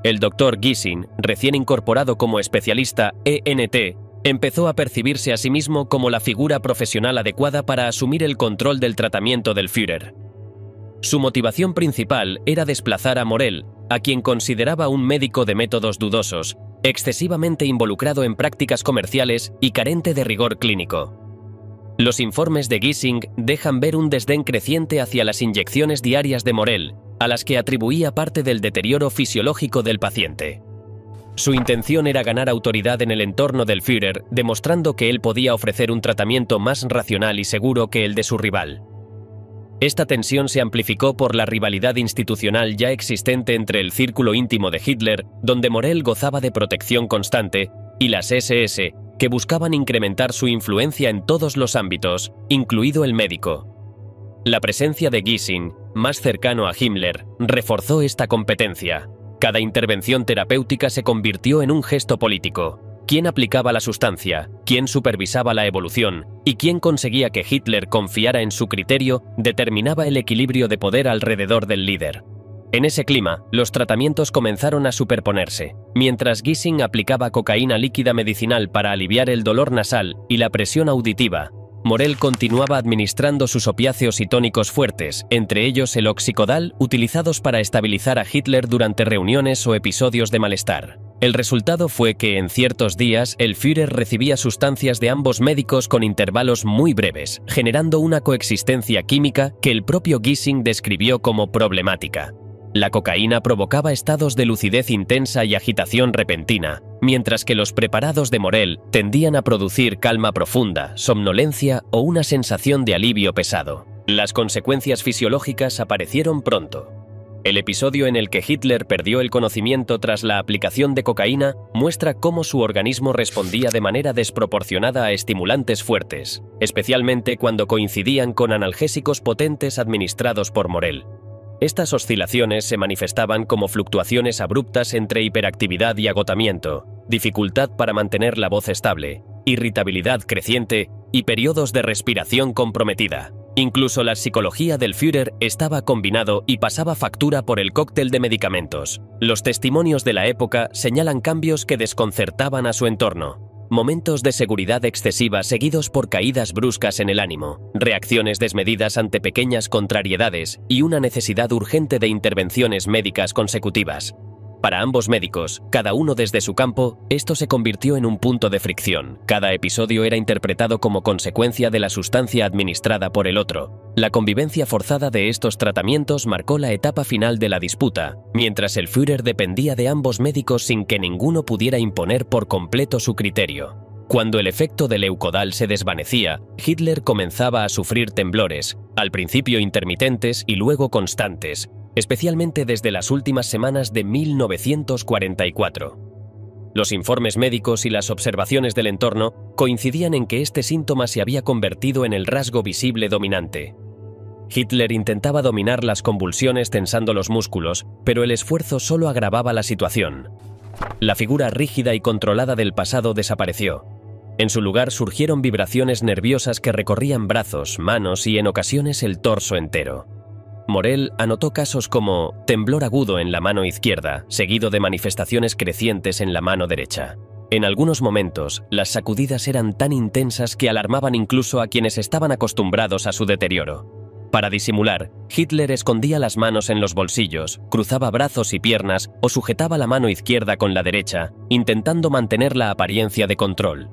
El Dr. Gissing, recién incorporado como especialista ENT, empezó a percibirse a sí mismo como la figura profesional adecuada para asumir el control del tratamiento del Führer. Su motivación principal era desplazar a Morell, a quien consideraba un médico de métodos dudosos, excesivamente involucrado en prácticas comerciales y carente de rigor clínico. Los informes de Gissing dejan ver un desdén creciente hacia las inyecciones diarias de Morell, a las que atribuía parte del deterioro fisiológico del paciente. Su intención era ganar autoridad en el entorno del Führer, demostrando que él podía ofrecer un tratamiento más racional y seguro que el de su rival. Esta tensión se amplificó por la rivalidad institucional ya existente entre el círculo íntimo de Hitler, donde Morell gozaba de protección constante, y las SS, que buscaban incrementar su influencia en todos los ámbitos, incluido el médico. La presencia de Gissing, más cercano a Himmler, reforzó esta competencia. Cada intervención terapéutica se convirtió en un gesto político. ¿Quién aplicaba la sustancia? ¿Quién supervisaba la evolución? ¿Y quién conseguía que Hitler confiara en su criterio? Determinaba el equilibrio de poder alrededor del líder. En ese clima, los tratamientos comenzaron a superponerse. Mientras Gissing aplicaba cocaína líquida medicinal para aliviar el dolor nasal y la presión auditiva, Morell continuaba administrando sus opiáceos y tónicos fuertes, entre ellos el oxicodal, utilizados para estabilizar a Hitler durante reuniones o episodios de malestar. El resultado fue que en ciertos días el Führer recibía sustancias de ambos médicos con intervalos muy breves, generando una coexistencia química que el propio Gissing describió como problemática. La cocaína provocaba estados de lucidez intensa y agitación repentina, mientras que los preparados de Morell tendían a producir calma profunda, somnolencia o una sensación de alivio pesado. Las consecuencias fisiológicas aparecieron pronto. El episodio en el que Hitler perdió el conocimiento tras la aplicación de cocaína muestra cómo su organismo respondía de manera desproporcionada a estimulantes fuertes, especialmente cuando coincidían con analgésicos potentes administrados por Morell. Estas oscilaciones se manifestaban como fluctuaciones abruptas entre hiperactividad y agotamiento, dificultad para mantener la voz estable, irritabilidad creciente y periodos de respiración comprometida. Incluso la psicología del Führer estaba combinado y pasaba factura por el cóctel de medicamentos. Los testimonios de la época señalan cambios que desconcertaban a su entorno. Momentos de seguridad excesiva seguidos por caídas bruscas en el ánimo, reacciones desmedidas ante pequeñas contrariedades y una necesidad urgente de intervenciones médicas consecutivas. Para ambos médicos, cada uno desde su campo, esto se convirtió en un punto de fricción. Cada episodio era interpretado como consecuencia de la sustancia administrada por el otro. La convivencia forzada de estos tratamientos marcó la etapa final de la disputa, mientras el Führer dependía de ambos médicos sin que ninguno pudiera imponer por completo su criterio. Cuando el efecto del leucodal se desvanecía, Hitler comenzaba a sufrir temblores, al principio intermitentes y luego constantes, especialmente desde las últimas semanas de 1944. Los informes médicos y las observaciones del entorno coincidían en que este síntoma se había convertido en el rasgo visible dominante. Hitler intentaba dominar las convulsiones tensando los músculos, pero el esfuerzo solo agravaba la situación. La figura rígida y controlada del pasado desapareció. En su lugar surgieron vibraciones nerviosas que recorrían brazos, manos y en ocasiones el torso entero. Morell anotó casos como temblor agudo en la mano izquierda, seguido de manifestaciones crecientes en la mano derecha. En algunos momentos, las sacudidas eran tan intensas que alarmaban incluso a quienes estaban acostumbrados a su deterioro. Para disimular, Hitler escondía las manos en los bolsillos, cruzaba brazos y piernas o sujetaba la mano izquierda con la derecha, intentando mantener la apariencia de control.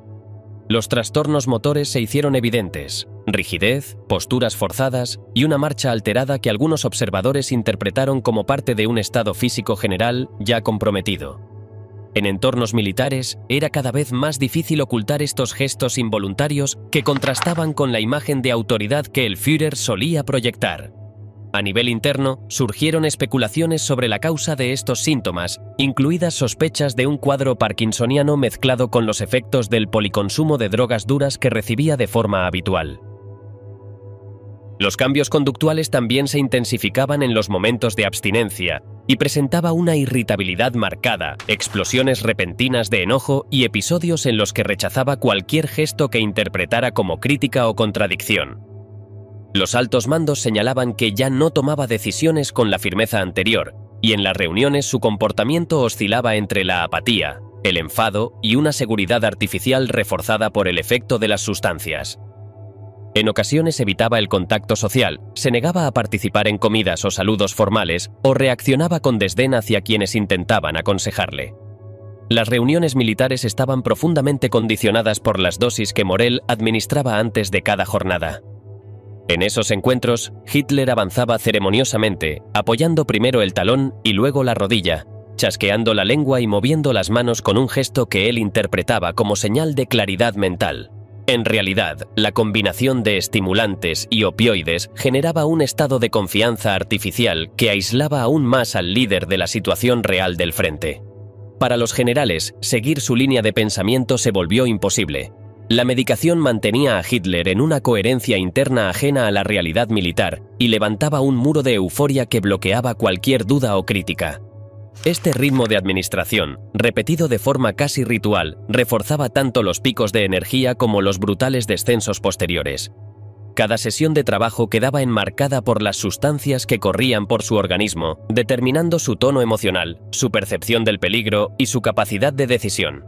Los trastornos motores se hicieron evidentes: rigidez, posturas forzadas y una marcha alterada que algunos observadores interpretaron como parte de un estado físico general ya comprometido. En entornos militares, era cada vez más difícil ocultar estos gestos involuntarios que contrastaban con la imagen de autoridad que el Führer solía proyectar. A nivel interno, surgieron especulaciones sobre la causa de estos síntomas, incluidas sospechas de un cuadro parkinsoniano mezclado con los efectos del policonsumo de drogas duras que recibía de forma habitual. Los cambios conductuales también se intensificaban en los momentos de abstinencia y presentaba una irritabilidad marcada, explosiones repentinas de enojo y episodios en los que rechazaba cualquier gesto que interpretara como crítica o contradicción. Los altos mandos señalaban que ya no tomaba decisiones con la firmeza anterior, y en las reuniones su comportamiento oscilaba entre la apatía, el enfado y una seguridad artificial reforzada por el efecto de las sustancias. En ocasiones evitaba el contacto social, se negaba a participar en comidas o saludos formales o reaccionaba con desdén hacia quienes intentaban aconsejarle. Las reuniones militares estaban profundamente condicionadas por las dosis que Morell administraba antes de cada jornada. En esos encuentros, Hitler avanzaba ceremoniosamente, apoyando primero el talón y luego la rodilla, chasqueando la lengua y moviendo las manos con un gesto que él interpretaba como señal de claridad mental. En realidad, la combinación de estimulantes y opioides generaba un estado de confianza artificial que aislaba aún más al líder de la situación real del frente. Para los generales, seguir su línea de pensamiento se volvió imposible. La medicación mantenía a Hitler en una coherencia interna ajena a la realidad militar y levantaba un muro de euforia que bloqueaba cualquier duda o crítica. Este ritmo de administración, repetido de forma casi ritual, reforzaba tanto los picos de energía como los brutales descensos posteriores. Cada sesión de trabajo quedaba enmarcada por las sustancias que corrían por su organismo, determinando su tono emocional, su percepción del peligro y su capacidad de decisión.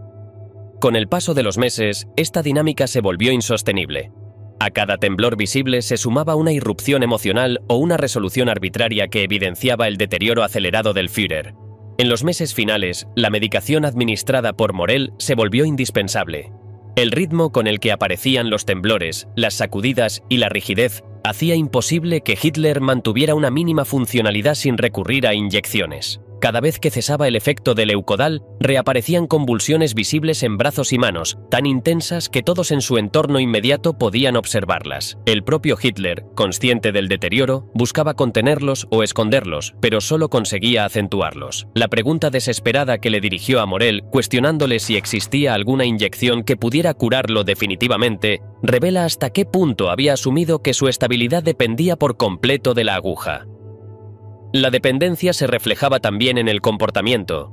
Con el paso de los meses, esta dinámica se volvió insostenible. A cada temblor visible se sumaba una irrupción emocional o una resolución arbitraria que evidenciaba el deterioro acelerado del Führer. En los meses finales, la medicación administrada por Morell se volvió indispensable. El ritmo con el que aparecían los temblores, las sacudidas y la rigidez hacía imposible que Hitler mantuviera una mínima funcionalidad sin recurrir a inyecciones. Cada vez que cesaba el efecto del Leukodal, reaparecían convulsiones visibles en brazos y manos, tan intensas que todos en su entorno inmediato podían observarlas. El propio Hitler, consciente del deterioro, buscaba contenerlos o esconderlos, pero solo conseguía acentuarlos. La pregunta desesperada que le dirigió a Morell, cuestionándole si existía alguna inyección que pudiera curarlo definitivamente, revela hasta qué punto había asumido que su estabilidad dependía por completo de la aguja. La dependencia se reflejaba también en el comportamiento.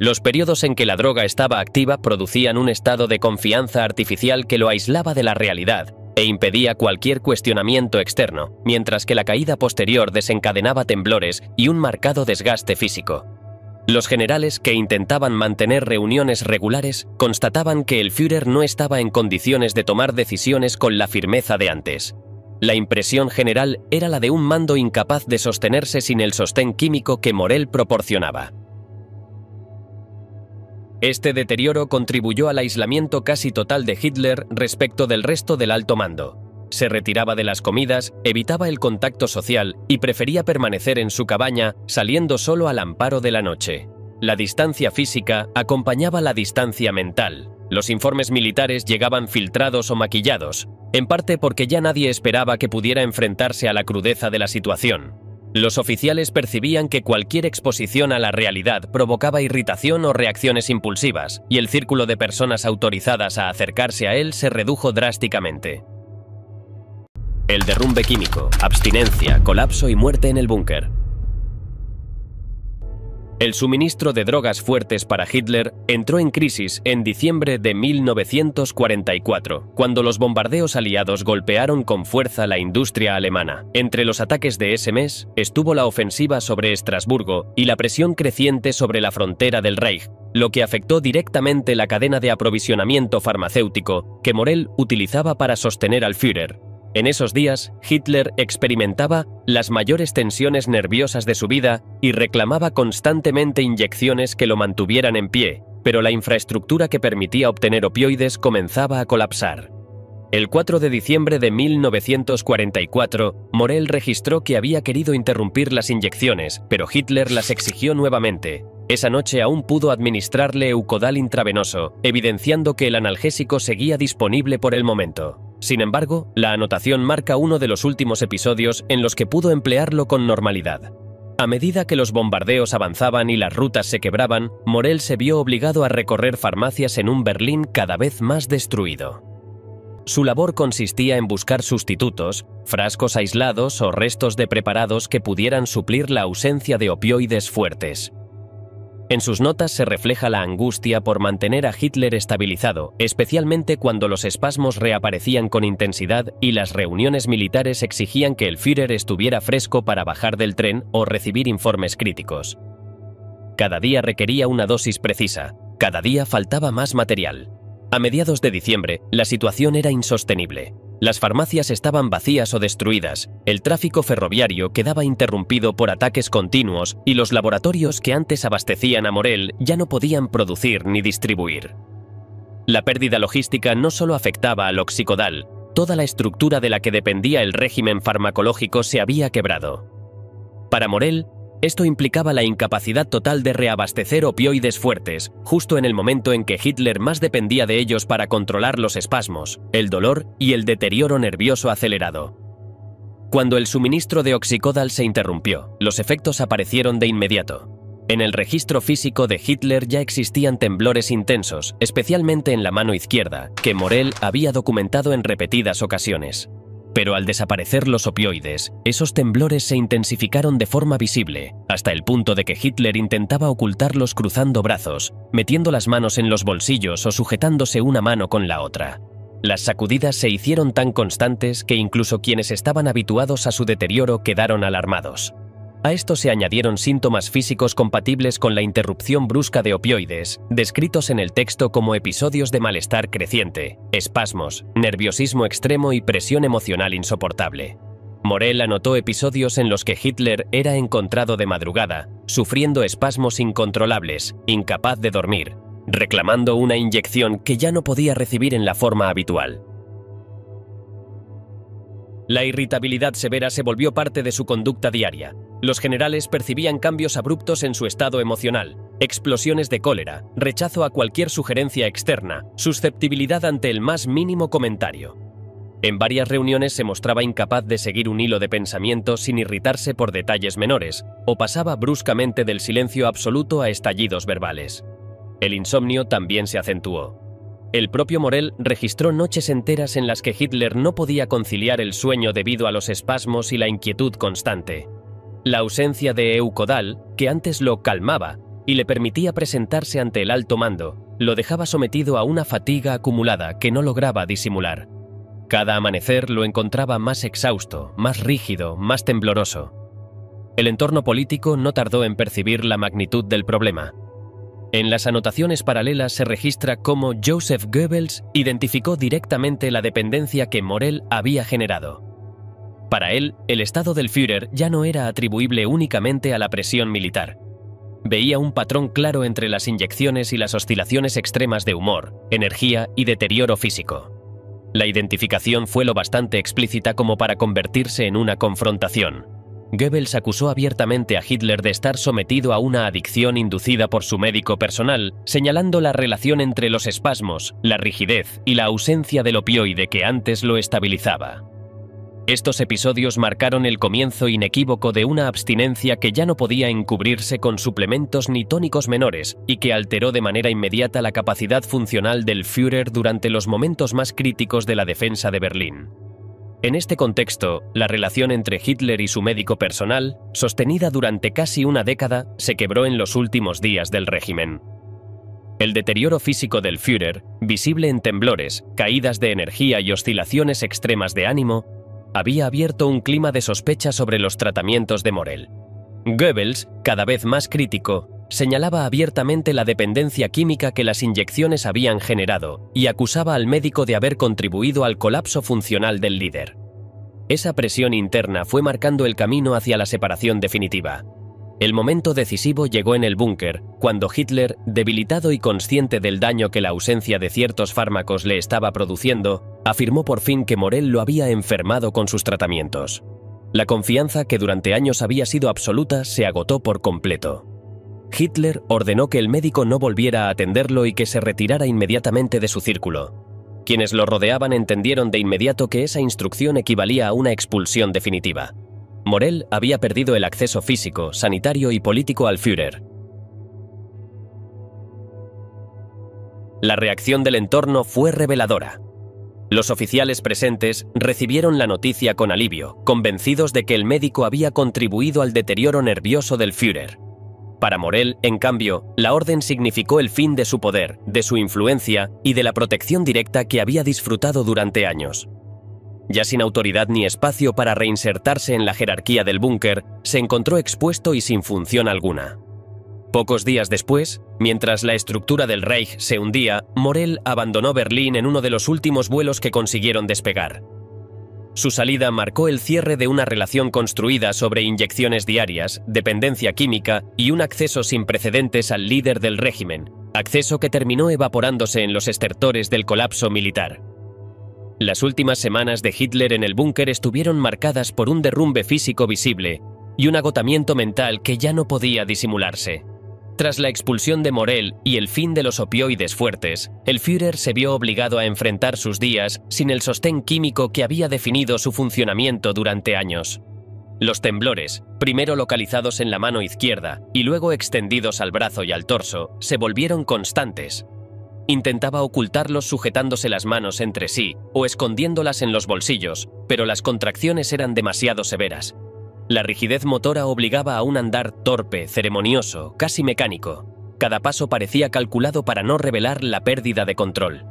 Los periodos en que la droga estaba activa producían un estado de confianza artificial que lo aislaba de la realidad e impedía cualquier cuestionamiento externo, mientras que la caída posterior desencadenaba temblores y un marcado desgaste físico. Los generales que intentaban mantener reuniones regulares constataban que el Führer no estaba en condiciones de tomar decisiones con la firmeza de antes. La impresión general era la de un mando incapaz de sostenerse sin el sostén químico que Morell proporcionaba. Este deterioro contribuyó al aislamiento casi total de Hitler respecto del resto del alto mando. Se retiraba de las comidas, evitaba el contacto social y prefería permanecer en su cabaña, saliendo solo al amparo de la noche. La distancia física acompañaba la distancia mental. Los informes militares llegaban filtrados o maquillados, en parte porque ya nadie esperaba que pudiera enfrentarse a la crudeza de la situación. Los oficiales percibían que cualquier exposición a la realidad provocaba irritación o reacciones impulsivas, y el círculo de personas autorizadas a acercarse a él se redujo drásticamente. El derrumbe químico, abstinencia, colapso y muerte en el búnker. El suministro de drogas fuertes para Hitler entró en crisis en diciembre de 1944, cuando los bombardeos aliados golpearon con fuerza la industria alemana. Entre los ataques de ese mes estuvo la ofensiva sobre Estrasburgo y la presión creciente sobre la frontera del Reich, lo que afectó directamente la cadena de aprovisionamiento farmacéutico que Morell utilizaba para sostener al Führer. En esos días, Hitler experimentaba las mayores tensiones nerviosas de su vida y reclamaba constantemente inyecciones que lo mantuvieran en pie, pero la infraestructura que permitía obtener opioides comenzaba a colapsar. El 4 de diciembre de 1944, Morell registró que había querido interrumpir las inyecciones, pero Hitler las exigió nuevamente. Esa noche aún pudo administrarle Leukodal intravenoso, evidenciando que el analgésico seguía disponible por el momento. Sin embargo, la anotación marca uno de los últimos episodios en los que pudo emplearlo con normalidad. A medida que los bombardeos avanzaban y las rutas se quebraban, Morell se vio obligado a recorrer farmacias en un Berlín cada vez más destruido. Su labor consistía en buscar sustitutos, frascos aislados o restos de preparados que pudieran suplir la ausencia de opioides fuertes. En sus notas se refleja la angustia por mantener a Hitler estabilizado, especialmente cuando los espasmos reaparecían con intensidad y las reuniones militares exigían que el Führer estuviera fresco para bajar del tren o recibir informes críticos. Cada día requería una dosis precisa, cada día faltaba más material. A mediados de diciembre, la situación era insostenible. Las farmacias estaban vacías o destruidas, el tráfico ferroviario quedaba interrumpido por ataques continuos y los laboratorios que antes abastecían a Morel ya no podían producir ni distribuir. La pérdida logística no solo afectaba al oxicodal, toda la estructura de la que dependía el régimen farmacológico se había quebrado. Para Morel, esto implicaba la incapacidad total de reabastecer opioides fuertes, justo en el momento en que Hitler más dependía de ellos para controlar los espasmos, el dolor y el deterioro nervioso acelerado. Cuando el suministro de oxicodal se interrumpió, los efectos aparecieron de inmediato. En el registro físico de Hitler ya existían temblores intensos, especialmente en la mano izquierda, que Morel había documentado en repetidas ocasiones. Pero al desaparecer los opioides, esos temblores se intensificaron de forma visible, hasta el punto de que Hitler intentaba ocultarlos cruzando brazos, metiendo las manos en los bolsillos o sujetándose una mano con la otra. Las sacudidas se hicieron tan constantes que incluso quienes estaban habituados a su deterioro quedaron alarmados. A esto se añadieron síntomas físicos compatibles con la interrupción brusca de opioides, descritos en el texto como episodios de malestar creciente, espasmos, nerviosismo extremo y presión emocional insoportable. Morel anotó episodios en los que Hitler era encontrado de madrugada, sufriendo espasmos incontrolables, incapaz de dormir, reclamando una inyección que ya no podía recibir en la forma habitual. La irritabilidad severa se volvió parte de su conducta diaria. Los generales percibían cambios abruptos en su estado emocional, explosiones de cólera, rechazo a cualquier sugerencia externa, susceptibilidad ante el más mínimo comentario. En varias reuniones se mostraba incapaz de seguir un hilo de pensamiento sin irritarse por detalles menores, o pasaba bruscamente del silencio absoluto a estallidos verbales. El insomnio también se acentuó. El propio Morel registró noches enteras en las que Hitler no podía conciliar el sueño debido a los espasmos y la inquietud constante. La ausencia de Eucodal, que antes lo calmaba y le permitía presentarse ante el alto mando, lo dejaba sometido a una fatiga acumulada que no lograba disimular. Cada amanecer lo encontraba más exhausto, más rígido, más tembloroso. El entorno político no tardó en percibir la magnitud del problema. En las anotaciones paralelas se registra cómo Joseph Goebbels identificó directamente la dependencia que Morel había generado. Para él, el estado del Führer ya no era atribuible únicamente a la presión militar. Veía un patrón claro entre las inyecciones y las oscilaciones extremas de humor, energía y deterioro físico. La identificación fue lo bastante explícita como para convertirse en una confrontación. Goebbels acusó abiertamente a Hitler de estar sometido a una adicción inducida por su médico personal, señalando la relación entre los espasmos, la rigidez y la ausencia del opioide que antes lo estabilizaba. Estos episodios marcaron el comienzo inequívoco de una abstinencia que ya no podía encubrirse con suplementos ni tónicos menores y que alteró de manera inmediata la capacidad funcional del Führer durante los momentos más críticos de la defensa de Berlín. En este contexto, la relación entre Hitler y su médico personal, sostenida durante casi una década, se quebró en los últimos días del régimen. El deterioro físico del Führer, visible en temblores, caídas de energía y oscilaciones extremas de ánimo, había abierto un clima de sospecha sobre los tratamientos de Morel. Goebbels, cada vez más crítico, señalaba abiertamente la dependencia química que las inyecciones habían generado y acusaba al médico de haber contribuido al colapso funcional del líder. Esa presión interna fue marcando el camino hacia la separación definitiva. El momento decisivo llegó en el búnker, cuando Hitler, debilitado y consciente del daño que la ausencia de ciertos fármacos le estaba produciendo, afirmó por fin que Morel lo había enfermado con sus tratamientos. La confianza que durante años había sido absoluta se agotó por completo. Hitler ordenó que el médico no volviera a atenderlo y que se retirara inmediatamente de su círculo. Quienes lo rodeaban entendieron de inmediato que esa instrucción equivalía a una expulsión definitiva. Morel había perdido el acceso físico, sanitario y político al Führer. La reacción del entorno fue reveladora. Los oficiales presentes recibieron la noticia con alivio, convencidos de que el médico había contribuido al deterioro nervioso del Führer. Para Morel, en cambio, la orden significó el fin de su poder, de su influencia y de la protección directa que había disfrutado durante años. Ya sin autoridad ni espacio para reinsertarse en la jerarquía del búnker, se encontró expuesto y sin función alguna. Pocos días después, mientras la estructura del Reich se hundía, Morel abandonó Berlín en uno de los últimos vuelos que consiguieron despegar. Su salida marcó el cierre de una relación construida sobre inyecciones diarias, dependencia química y un acceso sin precedentes al líder del régimen, acceso que terminó evaporándose en los estertores del colapso militar. Las últimas semanas de Hitler en el búnker estuvieron marcadas por un derrumbe físico visible y un agotamiento mental que ya no podía disimularse. Tras la expulsión de Morell y el fin de los opioides fuertes, el Führer se vio obligado a enfrentar sus días sin el sostén químico que había definido su funcionamiento durante años. Los temblores, primero localizados en la mano izquierda y luego extendidos al brazo y al torso, se volvieron constantes. Intentaba ocultarlos sujetándose las manos entre sí o escondiéndolas en los bolsillos, pero las contracciones eran demasiado severas. La rigidez motora obligaba a un andar torpe, ceremonioso, casi mecánico. Cada paso parecía calculado para no revelar la pérdida de control.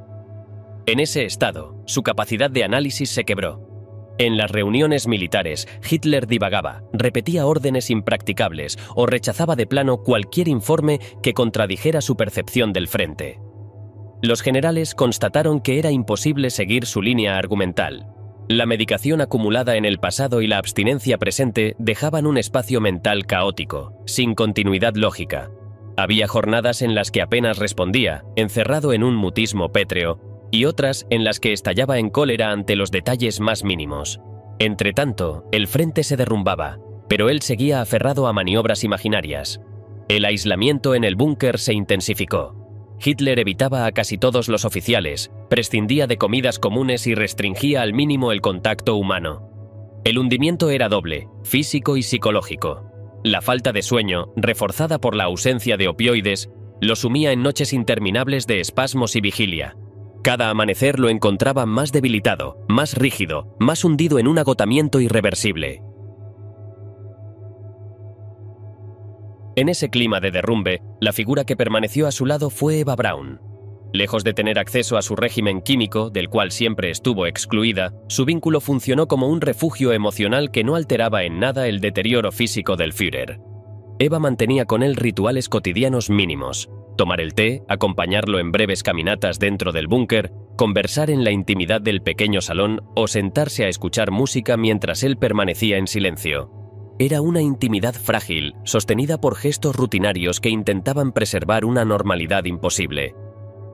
En ese estado, su capacidad de análisis se quebró. En las reuniones militares, Hitler divagaba, repetía órdenes impracticables o rechazaba de plano cualquier informe que contradijera su percepción del frente. Los generales constataron que era imposible seguir su línea argumental. La medicación acumulada en el pasado y la abstinencia presente dejaban un espacio mental caótico, sin continuidad lógica. Había jornadas en las que apenas respondía, encerrado en un mutismo pétreo, y otras en las que estallaba en cólera ante los detalles más mínimos. Entretanto, el frente se derrumbaba, pero él seguía aferrado a maniobras imaginarias. El aislamiento en el búnker se intensificó. Hitler evitaba a casi todos los oficiales, prescindía de comidas comunes y restringía al mínimo el contacto humano. El hundimiento era doble, físico y psicológico. La falta de sueño, reforzada por la ausencia de opioides, lo sumía en noches interminables de espasmos y vigilia. Cada amanecer lo encontraba más debilitado, más rígido, más hundido en un agotamiento irreversible. En ese clima de derrumbe, la figura que permaneció a su lado fue Eva Braun. Lejos de tener acceso a su régimen químico, del cual siempre estuvo excluida, su vínculo funcionó como un refugio emocional que no alteraba en nada el deterioro físico del Führer. Eva mantenía con él rituales cotidianos mínimos: tomar el té, acompañarlo en breves caminatas dentro del búnker, conversar en la intimidad del pequeño salón o sentarse a escuchar música mientras él permanecía en silencio. Era una intimidad frágil, sostenida por gestos rutinarios que intentaban preservar una normalidad imposible.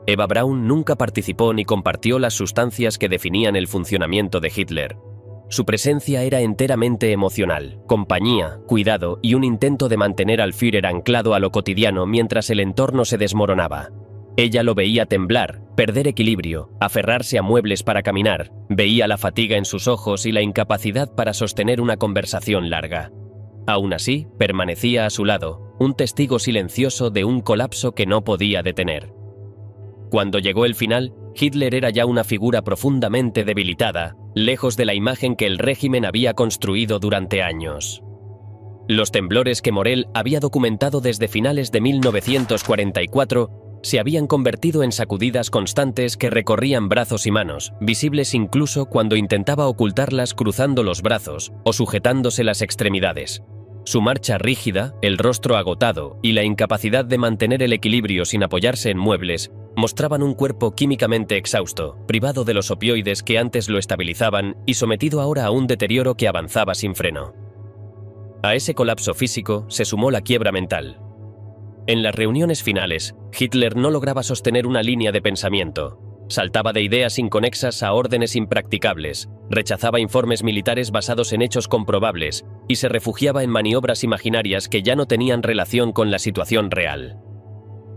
Eva Braun nunca participó ni compartió las sustancias que definían el funcionamiento de Hitler. Su presencia era enteramente emocional, compañía, cuidado y un intento de mantener al Führer anclado a lo cotidiano mientras el entorno se desmoronaba. Ella lo veía temblar, perder equilibrio, aferrarse a muebles para caminar, veía la fatiga en sus ojos y la incapacidad para sostener una conversación larga. Aún así, permanecía a su lado, un testigo silencioso de un colapso que no podía detener. Cuando llegó el final, Hitler era ya una figura profundamente debilitada, lejos de la imagen que el régimen había construido durante años. Los temblores que Morell había documentado desde finales de 1944 se habían convertido en sacudidas constantes que recorrían brazos y manos, visibles incluso cuando intentaba ocultarlas cruzando los brazos o sujetándose las extremidades. Su marcha rígida, el rostro agotado y la incapacidad de mantener el equilibrio sin apoyarse en muebles mostraban un cuerpo químicamente exhausto, privado de los opioides que antes lo estabilizaban y sometido ahora a un deterioro que avanzaba sin freno. A ese colapso físico se sumó la quiebra mental. En las reuniones finales, Hitler no lograba sostener una línea de pensamiento. Saltaba de ideas inconexas a órdenes impracticables, rechazaba informes militares basados en hechos comprobables y se refugiaba en maniobras imaginarias que ya no tenían relación con la situación real.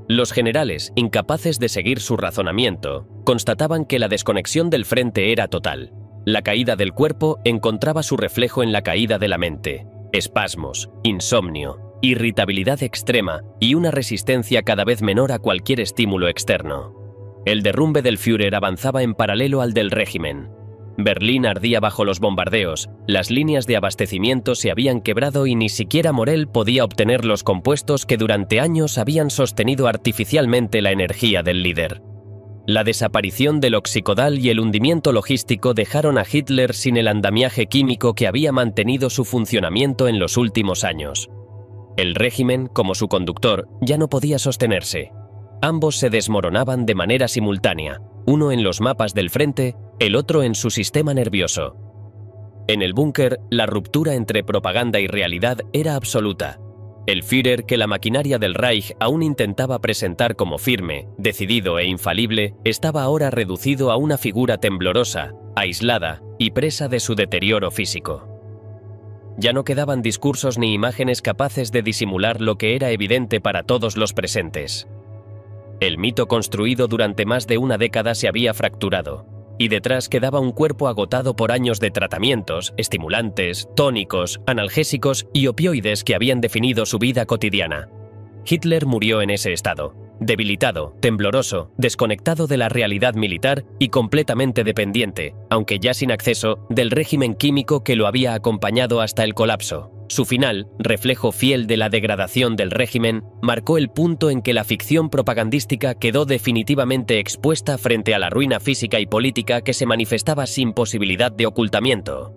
Los generales, incapaces de seguir su razonamiento, constataban que la desconexión del frente era total. La caída del cuerpo encontraba su reflejo en la caída de la mente. Espasmos, insomnio, irritabilidad extrema y una resistencia cada vez menor a cualquier estímulo externo. El derrumbe del Führer avanzaba en paralelo al del régimen. Berlín ardía bajo los bombardeos, las líneas de abastecimiento se habían quebrado y ni siquiera Morell podía obtener los compuestos que durante años habían sostenido artificialmente la energía del líder. La desaparición del oxicodal y el hundimiento logístico dejaron a Hitler sin el andamiaje químico que había mantenido su funcionamiento en los últimos años. El régimen, como su conductor, ya no podía sostenerse. Ambos se desmoronaban de manera simultánea, uno en los mapas del frente, el otro en su sistema nervioso. En el búnker, la ruptura entre propaganda y realidad era absoluta. El Führer, que la maquinaria del Reich aún intentaba presentar como firme, decidido e infalible, estaba ahora reducido a una figura temblorosa, aislada y presa de su deterioro físico. Ya no quedaban discursos ni imágenes capaces de disimular lo que era evidente para todos los presentes. El mito construido durante más de una década se había fracturado, y detrás quedaba un cuerpo agotado por años de tratamientos, estimulantes, tónicos, analgésicos y opioides que habían definido su vida cotidiana. Hitler murió en ese estado, debilitado, tembloroso, desconectado de la realidad militar y completamente dependiente, aunque ya sin acceso, del régimen químico que lo había acompañado hasta el colapso. Su final, reflejo fiel de la degradación del régimen, marcó el punto en que la ficción propagandística quedó definitivamente expuesta frente a la ruina física y política que se manifestaba sin posibilidad de ocultamiento.